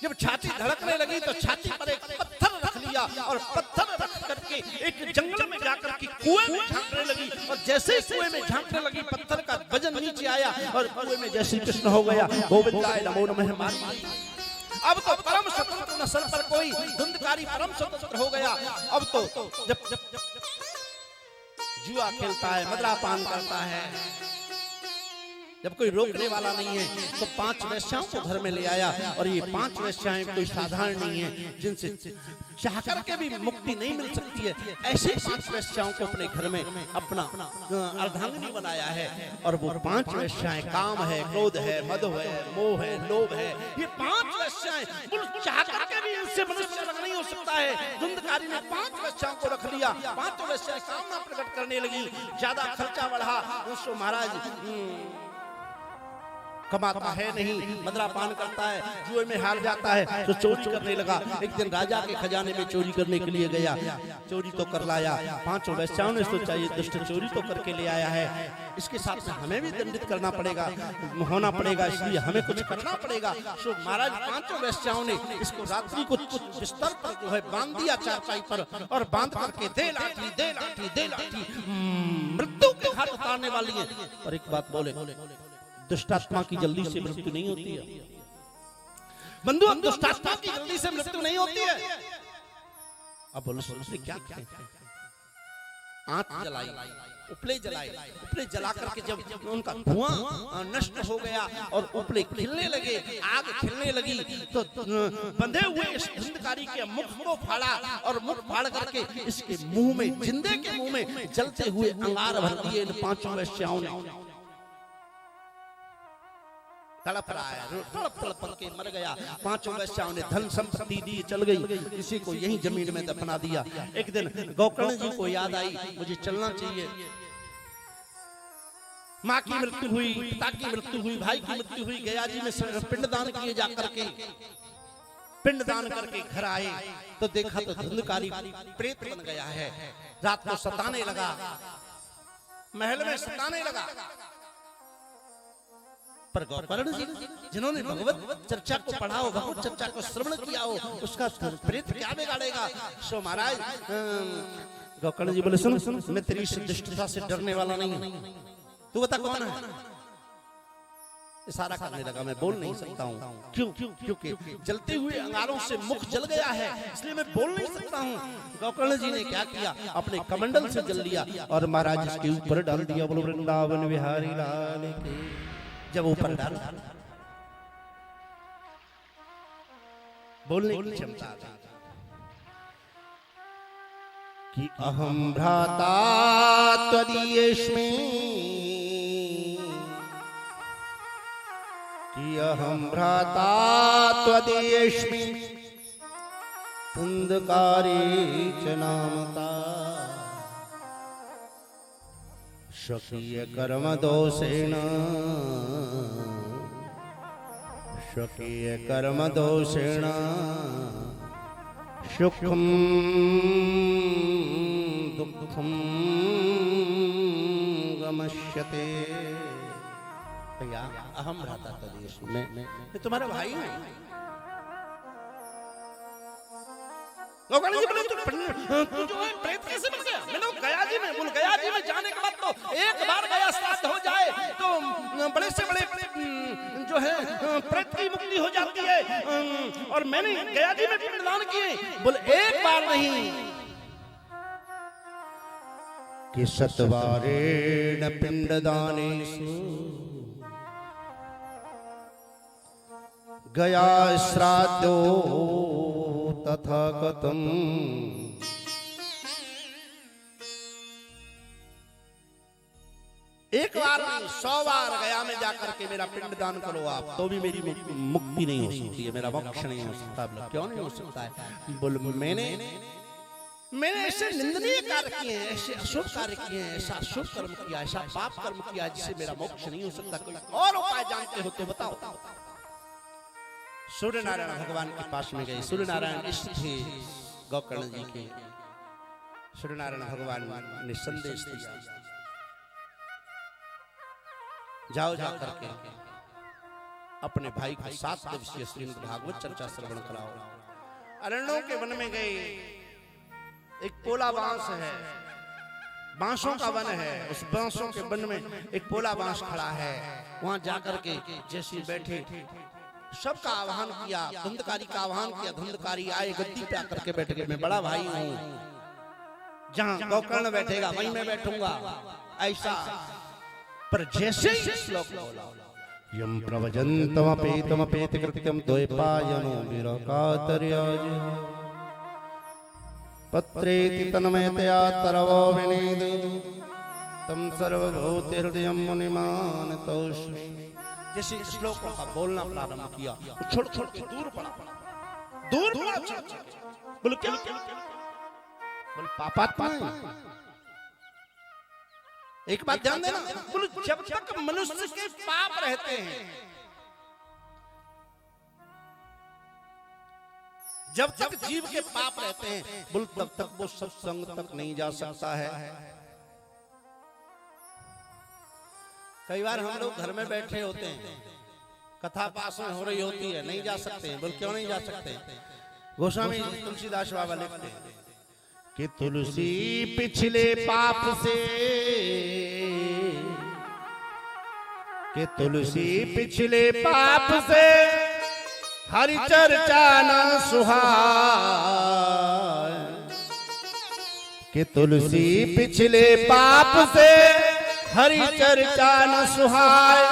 जब छाती धड़कने लगी तो छाती पर एक पत्थर रख लिया और पत्थर रख करके एक जंगल में जाकर के कुएं में झांकने लगी। और जैसे ही कुएं में झांकने लगी पत्थर का वजन नीचे आया और कुएं में जय श्री कृष्ण हो गया। गोविंदाय नमो नमः मार। अब तो परम स्वतंत्र नस्ल पर कोई धुंधकारी परम स्वतंत्र हो गया। अब तो जब जुआ खेलता है, मदरापान करता है, जब कोई रोकने वाला नहीं है तो 5 वेश्याओं को घर में ले आया। और ये 5 वेश्याएं कोई साधारण नहीं है, जिनसे चाह करके भी मुक्ति नहीं मिल सकती है। ऐसे 5 वेश्याओं को अपने घर में अपना अर्धांगिनी बनाया है। और वो 5 वेश्याएं काम है, क्रोध है, मद है, मोह है, लोभ है। ये 5 वेश्याएं चाह करके भी इनसे मनुष्य नहीं हो सकता है। धुंधकारी ने 5 वेश्याओं को रख लिया। 5 वेश्याएं कामना प्रकट करने लगी। ज्यादा खर्चा बढ़ा। उसको महाराज कमाता है नहीं, मदरापान करता है, जुए में हार जाता है तो चोरी करने लगा। एक दिन राजा के खजाने में चोरी करने के लिए गया, चोरी तो कर लाया। 5 वेश्याओं ने सोचा ये दुष्ट चोरी तो करके ले आया है, इसके साथ हमें भी दंडित करना पड़ेगा, होना पड़ेगा, इसलिए हमें कुछ करना पड़ेगा। सो महाराज 5 वेश्याओं ने इसको रात्रि को बिस्तर पर जो है बांध दिया चारपाई पर। और बांध करके दे लाठी दे लाठी दे लाठी, मृत्यु के घाट उतारने वाली है। और एक बात बोले, दुष्टात्मा की जल्दी से मृत्यु नहीं होती है बंधु। दुष्टात्मा की जल्दी से मृत्यु नहीं होती है। अब बोलो क्या आंच जलाई, उपले जलाए, उपले जला करके जब उनका धुआं नष्ट हो गया और उपले खिलने लगे, आग खिलने लगी तो बंधे हुए इस धुंधकारी के मुख को फाड़ा और मुख फाड़ करके इसके मुंह में, जिंदे के मुंह में जलते हुए अंगार भर दिए इन 5 वेश्याओं ने। तड़प रहा है, तड़प तड़प के मर गया। 5 वेश्याओं ने धन संपत्ति दी, चल गई, किसी को यहीं जमीन में दफना दिया। एक दिन गोकर्ण जी को याद आई मुझे चलना चाहिए। माँ की मृत्यु हुई, पिता की मृत्यु हुई, भाई की मृत्यु हुई। गया जी में पिंडदान किए जाकर के, पिंडदान करके घर आए तो देखा तो धुंधकारी प्रेत बन गया है। रात को सताने लगा, महल में सताने लगा। पर गोकर्ण जी जिन्होंने भगवत चर्चा को पढ़ा हो, भगवत चर्चा को श्रवण किया हो, उसका प्रेत क्या बिगाड़ेगा। सो महाराज गोकर्ण जी बोले सुन सुन, मैं तेरी दुष्टता से डरने वाला नहीं हूं, तू बता कौन है। इशारा करने लगा, मैं बोल नहीं सकता हूँ। क्यों? क्योंकि जलते हुए अंगारों से मुख जल गया है, इसलिए मैं बोल नहीं सकता हूँ। गोकर्ण जी ने क्या किया, अपने कमंडल से जल लिया और महाराज इसके ऊपर डाल दिया। बोलो वृंदावन बिहारी लाल की। जब ऊपर डाल बोलने की क्षमता कि अहम भ्राता त्वदीयेष्मि, कि अहम भ्राता त्वदीयेष्मि, धुंधकारी च नामता, स्वकीय कर्म दोषेण, स्वकीय कर्म दोषेण सुखम दुखम गमष्यते। भैया अहम रहता तदेश में तुम्हारा भाई हूं। गोकर्ण जी बोले तू जो है प्रेत कैसे बन गया? मैंने गया जी में, बोल गया जी में जाने के बाद तो एक बार गया श्राद्ध हो जाए तो बड़े से बड़े जो है प्रेत की मुक्ति हो जाती है। और मैंने गया जी में पिंडदान किए, बोले एक बार नहीं कि सतवारेण पिंडदानेषु गया श्राद्धो तथागतम्। एक बार 100 बार गया में जाकर के मेरा पिंड दान करो आप, तो भी मेरी मुक्ति नहीं हो सकती है, मेरा मोक्ष नहीं हो सकता। बोला क्यों नहीं हो सकता है? बोल मैंने ऐसे निंदनीय कार्य किए हैं, ऐसे अशुभ कार्य किए हैं, ऐसा अशुभ कर्म किया, ऐसा पाप कर्म किया जिससे मेरा मोक्ष नहीं हो सकता। कोई और उपाय जानते हो तो बताओ। सूर्य नारायण भगवान के पास में गए। सूर्य नारायण इष्ट थे गोकर्ण जी के। सूर्य नारायण भगवान ने संदेश दिया, जाओ जा करके अपने भाई को 7 दिवसीय श्रीमद् भागवत चर्चा श्रवण कराओ। अरण्यों के वन में गए। एक पोला बांस है, बांसों का वन है। उस बांसों के वन में एक पोला बांस खड़ा है। वहां जाकर के जैसे बैठे, सबका आह्वान किया, धुंधकारी का आह्वान किया। धुंधकारी आए, गद्दी पे आकर के बैठ गए। मैं बड़ा भाई हूं, जहां गोकर्ण बैठेगा वहीं मैं बैठूंगा, ऐसा। पर जैसे ही श्लोक बोला, यम प्रवजन्तमपेतमपेत कृत्यम द्वैपायनो विरकातर्याज पत्रेति तन्मयतया तरवो विनीद तम सर्वभूतिहृदयं मुनिमानतोष। जैसे श्लोकों का बोलना प्रारंभ किया, छोड़ छोड़ के दूर पड़ा। बोल क्या? बोल पापात्मा है। एक बात ध्यान देना, बोल जब तक मनुष्य के पाप रहते हैं, जब तक जीव के पाप रहते हैं, बोल तब तक वो सत्संग तक नहीं जा सकता है। कई बार हम लोग घर में बैठे होते हैं, कथा पास में हो रही होती है, नहीं जा सकते हैं। बोल क्यों नहीं जा सकते? गोस्वामी तुलसीदास बाबा लिखते हैं कि तुलसी पिछले पाप से, कि तुलसी पिछले पाप से हरि चर्चा न सुहाए। कि तुलसी पिछले पाप से हरि चर्चा न सुहाए।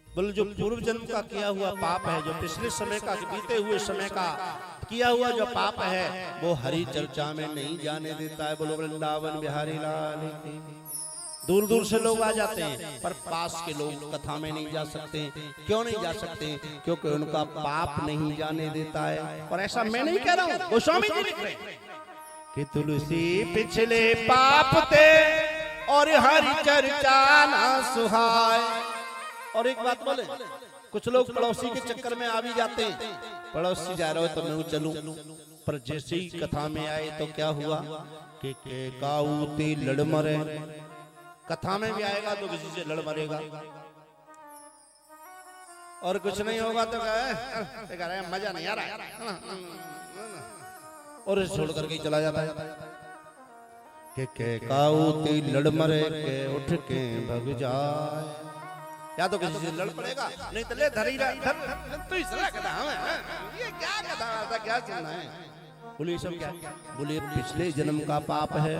बोल जो पूर्व जन्म का किया हुआ पाप है, जो पिछले समय का, बीते हुए समय का किया हुआ जो पाप है, वो हरि चर्चा में नहीं जाने देता है। बोलो वृंदावन बिहारी लाल की। दूर दूर से लोग आ जाते हैं, पर पास के लोग कथा में नहीं जा सकते। क्यों नहीं जा सकते? क्योंकि उनका पाप नहीं जाने देता है। और ऐसा मैं नहीं कह रहा हूं, गोस्वामी जी लिख रहे हैं कि तुलसी पिछले पाप थे और हरि चर्चा ना सुहाए। और एक बात बोले, कुछ लोग पड़ोसी के चक्कर में आ भी जाते हैं। पड़ोसी जा रहे हो तो मैं चलूं, पर जैसे ही कथा में आए तो क्या हुआ कि काऊती लड़ मरे। कथा में भी आएगा तो किसी से लड़ मरेगा, और कुछ नहीं होगा तो कह रहे मजा नहीं आ रहा, और छोड़ करके चला जाता है। के काऊती लड़ मरे के उठ के भग जाए। या तो किसी से लड़ पड़ेगा, नहीं तो ले धरी तो इसरा कथा है। ये क्या कथा था, क्या सुनना है? बोले सब क्या? बोले पिछले जन्म का पाप है।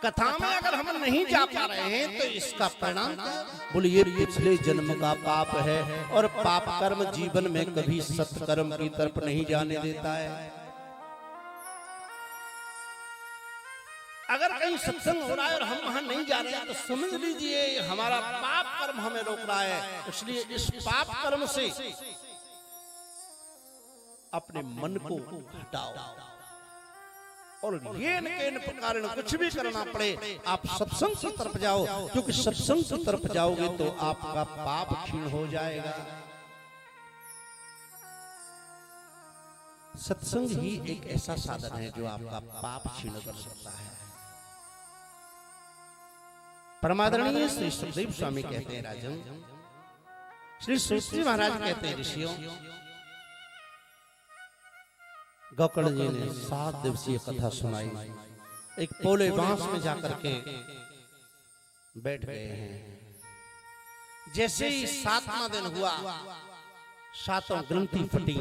कथा में अगर हम नहीं जा पा रहे हैं तो इसका परिणाम, बोले ये पिछले जन्म का पाप है। और पाप कर्म जीवन में कभी सत्कर्म की तरफ नहीं जाने देता है। अगर कहीं सत्संग हो रहा है और हम वहां नहीं जा रहे हैं तो समझ लीजिए हमारा पाप कर्म हमें रोक रहा है। इसलिए इस पाप कर्म से अपने मन को हटाओ, और ये न प्रकार कुछ भी करना पड़े आप सत्संग की तरफ जाओ, क्योंकि सत्संग की तरफ जाओगे तो आपका पाप क्षीण हो जाएगा। सत्संग ही एक ऐसा साधन है जो आपका पाप क्षीण कर सकता है। परमादरणीय श्री सुखदेव स्वामी कहते हैं, राजन, श्री सूत्री महाराज कहते हैं, ऋषियों, गोकर्ण जी ने 7 दिवसीय कथा सुनाई। एक पोले बांस में जाकर के बैठ गए हैं। जैसे ही 7वां दिन हुआ, 7 ग्रंथि फटी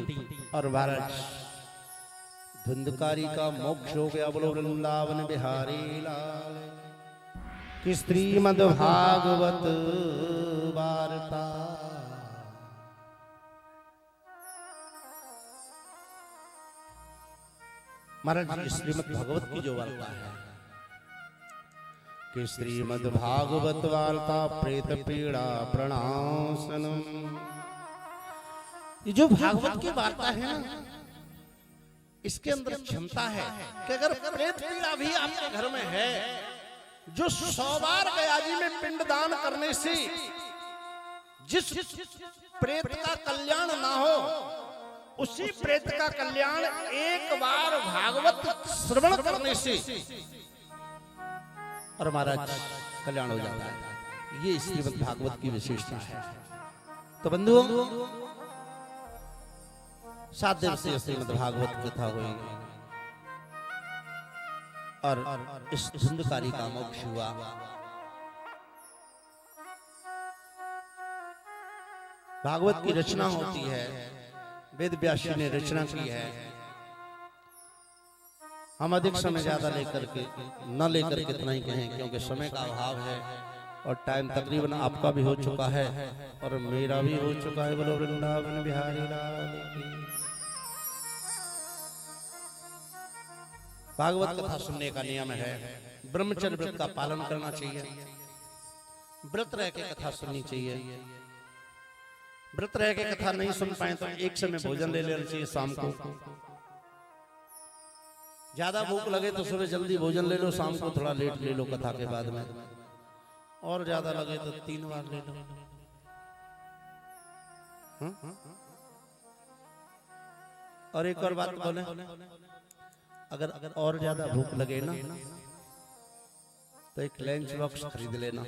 और 12 धुंधकारी का मोक्ष हो गया। बोलो वृंदावन बिहारी लाल की। श्रीमद् भागवत वार्ता महाराज जी श्रीमद् भागवत की जो वार्ता है कि श्रीमद् भागवत वार्ता प्रेत पीड़ा प्रणाशनम, ये जो भागवत की वार्ता है ना, इसके अंदर क्षमता है कि अगर प्रेत पीड़ा भी आपके घर में है, जो 100 बार गया जी में पिंडदान करने से जिस प्रेत का कल्याण ना हो, उसी प्रेत का कल्याण एक बार भागवत श्रवण करने से और महाराज कल्याण हो जाता है। ये श्रीमद् भागवत की विशेषता है। तो बंधुओं, 7 दिवसीय श्रीमद् भागवत कथा हुई और इस धुंधकारी का मोक्ष हुआ। भागवत की रचना होती है, वेद व्यास जी ने रचना की है। हम अधिक समय ज्यादा लेकर के न लेकर के इतना ही कहें, क्योंकि समय का अभाव है और टाइम तकरीबन आपका भी हो चुका है और मेरा भी हो चुका है। बोलो वृंदावन बिहारी लाल की। भागवत कथा सुनने का नियम है, ब्रह्मचर्य व्रत का पालन करना चाहिए, व्रत रह के कथा सुननी चाहिए। व्रत रह के कथा नहीं सुन पाए तो एक समय भोजन ले लेना चाहिए शाम को। ज्यादा भूख लगे तो सुबह जल्दी भोजन ले लो, शाम को थोड़ा लेट ले लो कथा के बाद में, और ज्यादा लगे तो 3 बार ले लो। और एक और बात बोले, अगर और ज्यादा भूख लगे ना तो एक लंच बॉक्स खरीद लेना,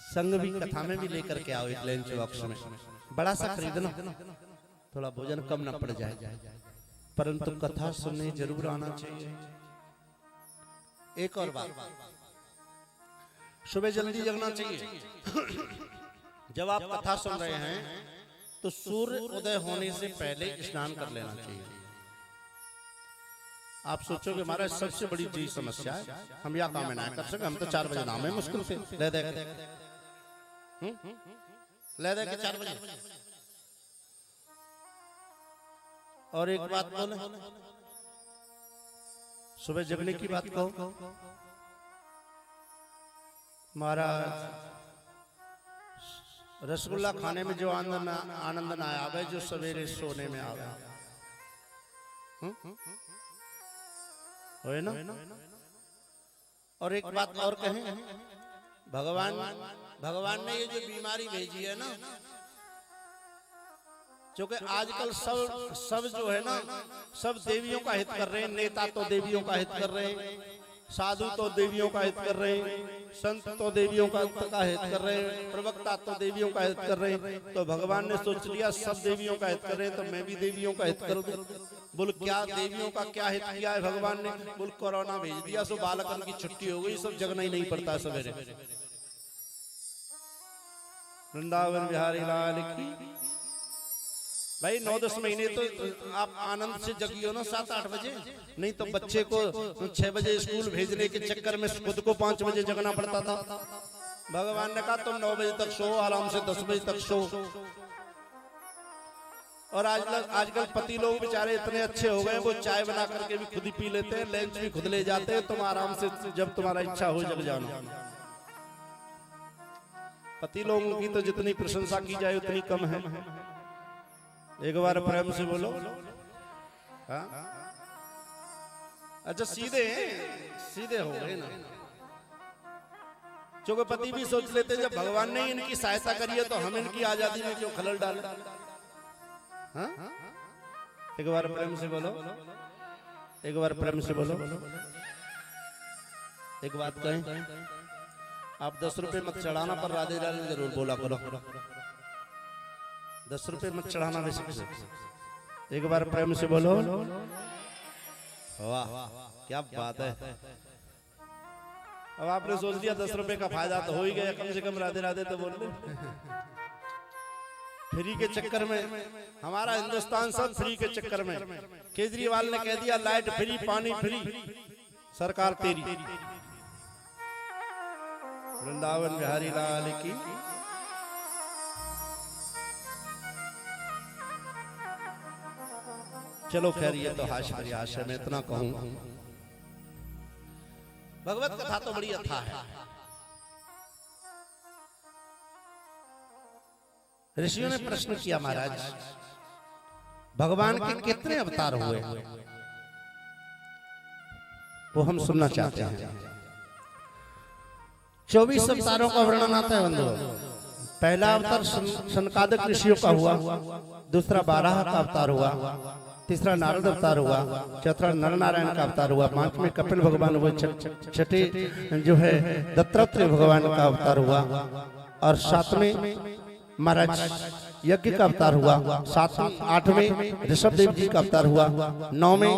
संग भी कथा में भी लेकर के आओ। एक लंच बॉक्स में बड़ा सा खरीदना, थोड़ा भोजन कम ना पड़ जाए, परंतु कथा सुनने जरूर आना चाहिए। एक और बात, सुबह जल्दी जगना चाहिए। जब आप कथा सुन रहे हैं तो सूर्य उदय होने से पहले स्नान कर लेना चाहिए। आप सोचोगे महाराज सबसे बड़ी जी समस्या है, हम या काम ना कर सके, हम तो 4 बजे नाम है मुश्किल से ले दे के 4 बजे। और एक बात बोले, सुबह जगने की बात कहो, महाराज रसगुल्ला खाने में जो आनंद ना आवे, जो सवेरे सोने में आवे, है ना। और एक बात और कहें, भगवान ने ये जो बीमारी भेजी है ना, क्योंकि आजकल सब जो है ना, सब देवियों का हित कर रहे हैं। नेता तो देवियों का हित कर रहे हैं, साधु तो देवियों का हित कर रहे हैं, संत तो देवियों का हित कर रहे हैं, प्रवक्ता तो देवियों का हित कर रहे हैं। तो भगवान ने सोच लिया सब देवियों का हित कर रहे हैं तो मैं भी देवियों का हित कर दूं। बोल क्या देवियों का क्या हित किया है भगवान ने? बोल कोरोना भेज दिया, सो बालकन की छुट्टी हो गई, सब जगना ही नहीं पड़ता सवेरे। वृंदावन बिहारी लाल की। भाई 9-10 महीने तो आप आनंद से जगियो ना 7-8 बजे, नहीं तो बच्चे को 6 बजे स्कूल भेजने के चक्कर में खुद को 5 बजे जगना पड़ता था। भगवान ने कहा तुम 9 बजे तक सो, आराम से 10 बजे तक सो। और आजकल पति लोग बेचारे इतने अच्छे हो गए, वो चाय बना करके भी खुद ही पी लेते हैं, लंच भी खुद ले जाते हैं। तुम आराम से जब तुम्हारा इच्छा हो जग जाना। पति लोगों की तो जितनी प्रशंसा की जाए उतनी कम है। एक बार प्रेम से बोलो। हाँ? अच्छा सीधे हो गए ना। क्योंकि पति भी सोच लेते जब भगवान ने इनकी सहायता करी है तो हम इनकी आजादी में क्यों खलल डालें। हाँ? एक बार प्रेम से बोलो, एक बार प्रेम से बोलो। एक बात कहें, आप 10 रुपए मत चढ़ाना पर राधे राधे जरूर बोला करो। 10 रुपए मत चढ़ाना वैसे। एक बार प्रेम से बोलो। वाह क्या बात है। अब आपने सोच लिया 10 रुपए का फायदा तो हो ही गया, कम से कम राधे राधे तो बोल लो। फ्री के चक्कर में हमारा हिंदुस्तान सब फ्री के चक्कर में। केजरीवाल ने कह दिया लाइट फ्री, पानी फ्री, सरकार तेरी। वृंदावन बिहारी लाल की। चलो खैर ये तो हाश प्रयास है, मैं इतना कहूं भगवत कथा तो बड़ी अथा है। ऋषियों ने प्रश्न किया, महाराज भगवान के कितने अवतार हुए, वो हम सुनना चाहते हैं। 24 अवतारों का वर्णन आता है बंधुओं। पहला अवतार सनकादिक ऋषियों का हुआ, दूसरा बाराह का अवतार हुआ, तीसरा नारद अवतार हुआ, चौथा नर नारायण का अवतार हुआ, पांचवें कपिल भगवान हुए, छठे जो है दत्तात्रेय भगवान का अवतार हुआ, और सातवें महाराज यज्ञ का अवतार हुआ, सातवें आठवें ऋषभ देव जी का अवतार हुआ, नौवें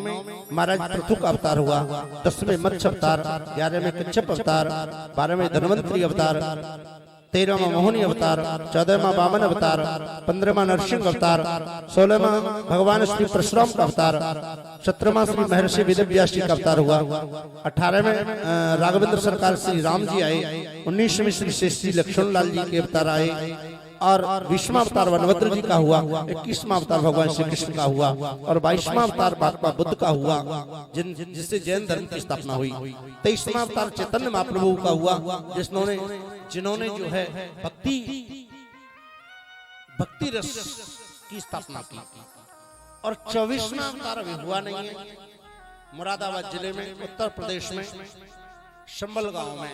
महाराज पृथु का अवतार हुआ, 10वें मत्स्य अवतार, 11वें कच्छप अवतार, 12वें धन्वंतरी अवतार, 13वां मोहिनी अवतार, 14वां वामन अवतार, 15वां नरसिंह अवतार, 16वां भगवान श्री परशुराम का अवतार, 17वां श्री महर्षि वेदव्यास जी का अवतार हुआ, 18वें राघवेंद्र सरकार श्री राम जी आए, 19वें श्री शेष जी लक्ष्मण लाल जी के अवतार आए, और 20वां अवतार वनभद्र जी का हुआ, 21वां अवतार भगवान श्री कृष्ण का हुआ, और 22वां अवतार महात्मा बुद्ध का हुआ जिससे जैन धर्म की स्थापना हुई, 23वां अवतार चैतन्य महाप्रभु का हुआ जिन्होंने जो है भक्ति रस की स्थापना की, और 24वां अवतार अभी हुआ नहीं है। मुरादाबाद जिले में उत्तर प्रदेश में शंबल गांव में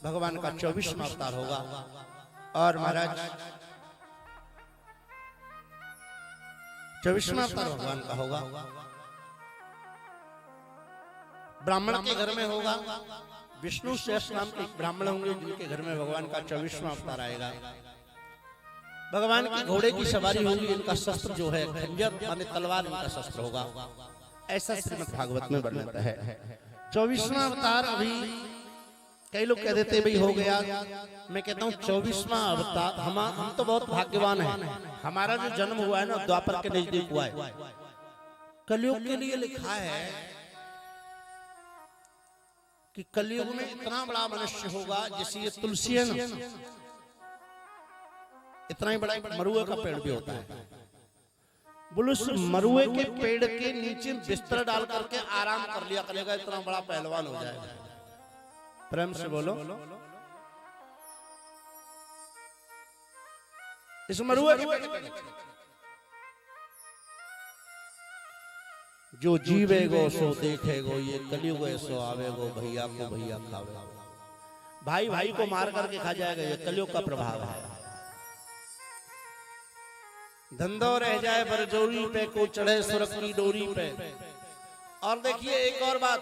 भगवान का 24वां अवतार होगा। और महाराज 24वां अवतार भगवान का होगा, ब्राह्मण के घर में होगा। विष्णु शेष नाम के ब्राह्मण होंगे जिनके घर में भगवान का 24वां अवतार आएगा। भगवान की घोड़े की सवारी होगी, इनका शस्त्र जो है खंजर माने तलवार इनका शस्त्र होगा, ऐसा श्रीमद् भागवत में वर्णित है। 24वां अवतार अभी कई लोग कह देते भाई हो गया, मैं कहता हूँ 24वां अवतार हम तो बहुत भाग्यवान हैं। हमारा जो जन्म हुआ है ना द्वापर के नजदीक हुआ है। कलयुग के लिए लिखा है कि कलयुग में इतना बड़ा मनुष्य होगा, जैसे ये तुलसी है ना, इतना ही बड़ा मरुए का पेड़ भी होता है। बोलो उस मरुए के पेड़ के नीचे बिस्तर डाल करके आराम कर लिया करेगा, इतना बड़ा पहलवान हो जाएगा। प्रेम से बोलो, इस मरुए के पेड़ जो जीवेगो सो देखेगो, ये कलयुग है सो आवेगो, भैया को भैया खावेगो, भाई भाई को मार करके खा जाएगा, ये कलयुग का प्रभाव है। धंधो रह जाए बरजोरी पे, को चढ़े सुरख की डोरी पे। और देखिए एक और बात,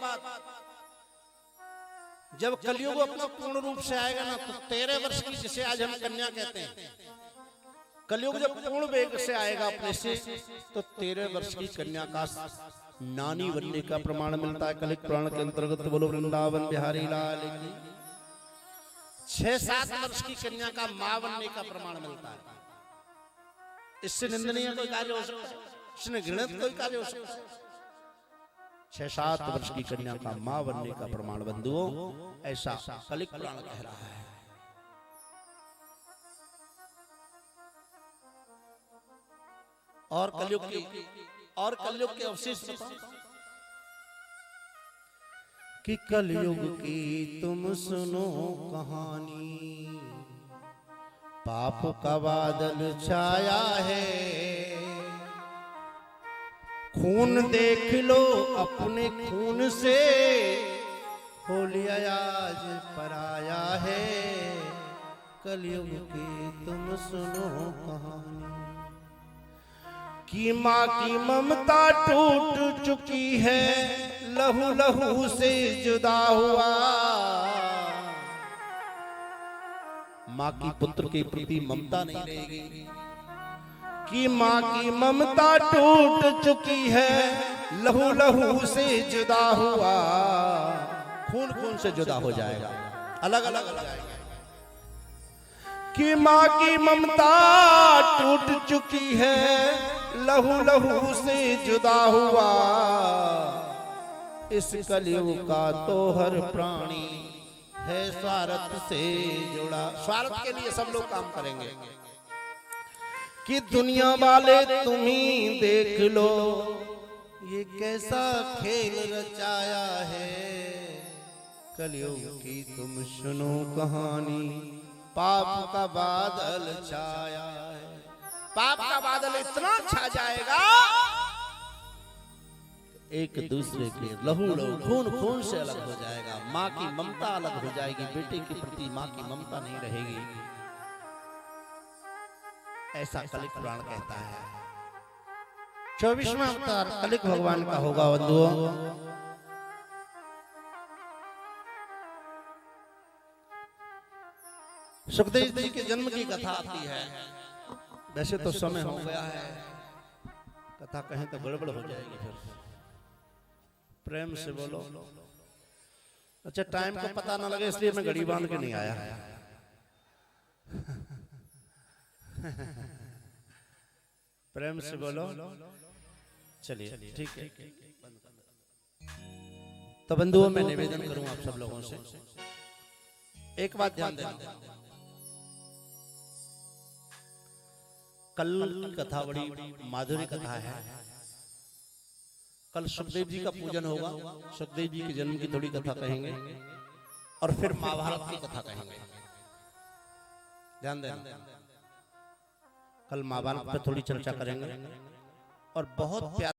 जब कलयुग अपना पूर्ण रूप से आएगा ना तो 13 वर्ष की, जिसे आज हम कन्या कहते हैं, कलयुग जब पूर्ण वेग से आएगा अपने से, तो 13 वर्ष की कन्या का नानी बनने का प्रमाण मिलता है। कलिक पुराण के अंतर्गत बोलो वृंदावन बिहारी लाल की। 6-7 वर्ष की कन्या का मां बनने का प्रमाण मिलता है। इससे निंदनीय कोई कार्य हो सकता है, इसने घृणित कोई कार्य हो सकता है। 6-7 वर्ष की कन्या का मां बनने का प्रमाण बंधुओं, ऐसा कलिक पुराण कह रहा है। और कलयुग के अवशेष कि कलयुग की तुम सुनो कहानी, पाप का बादल छाया है, खून देख लो अपने खून से, हो लिया आज पराया है। कलयुग की तुम सुनो कहानी कि माँ की ममता टूट चुकी है, लहू लहू से जुदा हुआ। माँ की पुत्र के प्रति ममता नहीं रहेगी कि माँ की ममता टूट चुकी है, लहू लहू से जुदा हुआ। खून खून से जुदा हो जाएगा, अलग अलग हो जाएगा। कि माँ की ममता टूट चुकी है, लहू लहू से जुदा हुआ। इस कलयुग का तो हर प्राणी है स्वार्थ से जुड़ा। स्वार्थ के लिए सब लोग काम करेंगे कि दुनिया वाले तुम ही देख लो, ये कैसा खेल रचाया है, कलयुग की तुम सुनो कहानी, पाप का बादल छाया है। पाप का बादल इतना छा जाएगा, एक दूसरे के लहू लहू खून खून से अलग हो जाएगा। माँ की ममता अलग हो जाएगी, बेटे के प्रति माँ की ममता नहीं रहेगी। ऐसा कलिक पुराण कहता है। 24वां अवतार कलिक भगवान का होगा बंधुओं। सुखदेव जी के जन्म की कथा आती है। वैसे तो समय हो गया है, कथा कहें तो गड़बड़ हो जाएगी। फिर प्रेम से बोलो। अच्छा, टाइम को पता ना लगे इसलिए मैं घड़ी बांध के नहीं आया। प्रेम से बोलो। चलिए ठीक है। तो बंधुओं, मैं निवेदन करूं आप सब लोगों से, एक बात ध्यान देना। कल की कथा बड़ी माधुरी कथा है। कल सुखदेव जी का पूजन होगा, सुखदेव जी के जन्म की थोड़ी कथा कहेंगे और फिर महाभारत की कथा कहेंगे। ध्यान देना, कल महाभारत पर थोड़ी चर्चा करेंगे और बहुत प्यार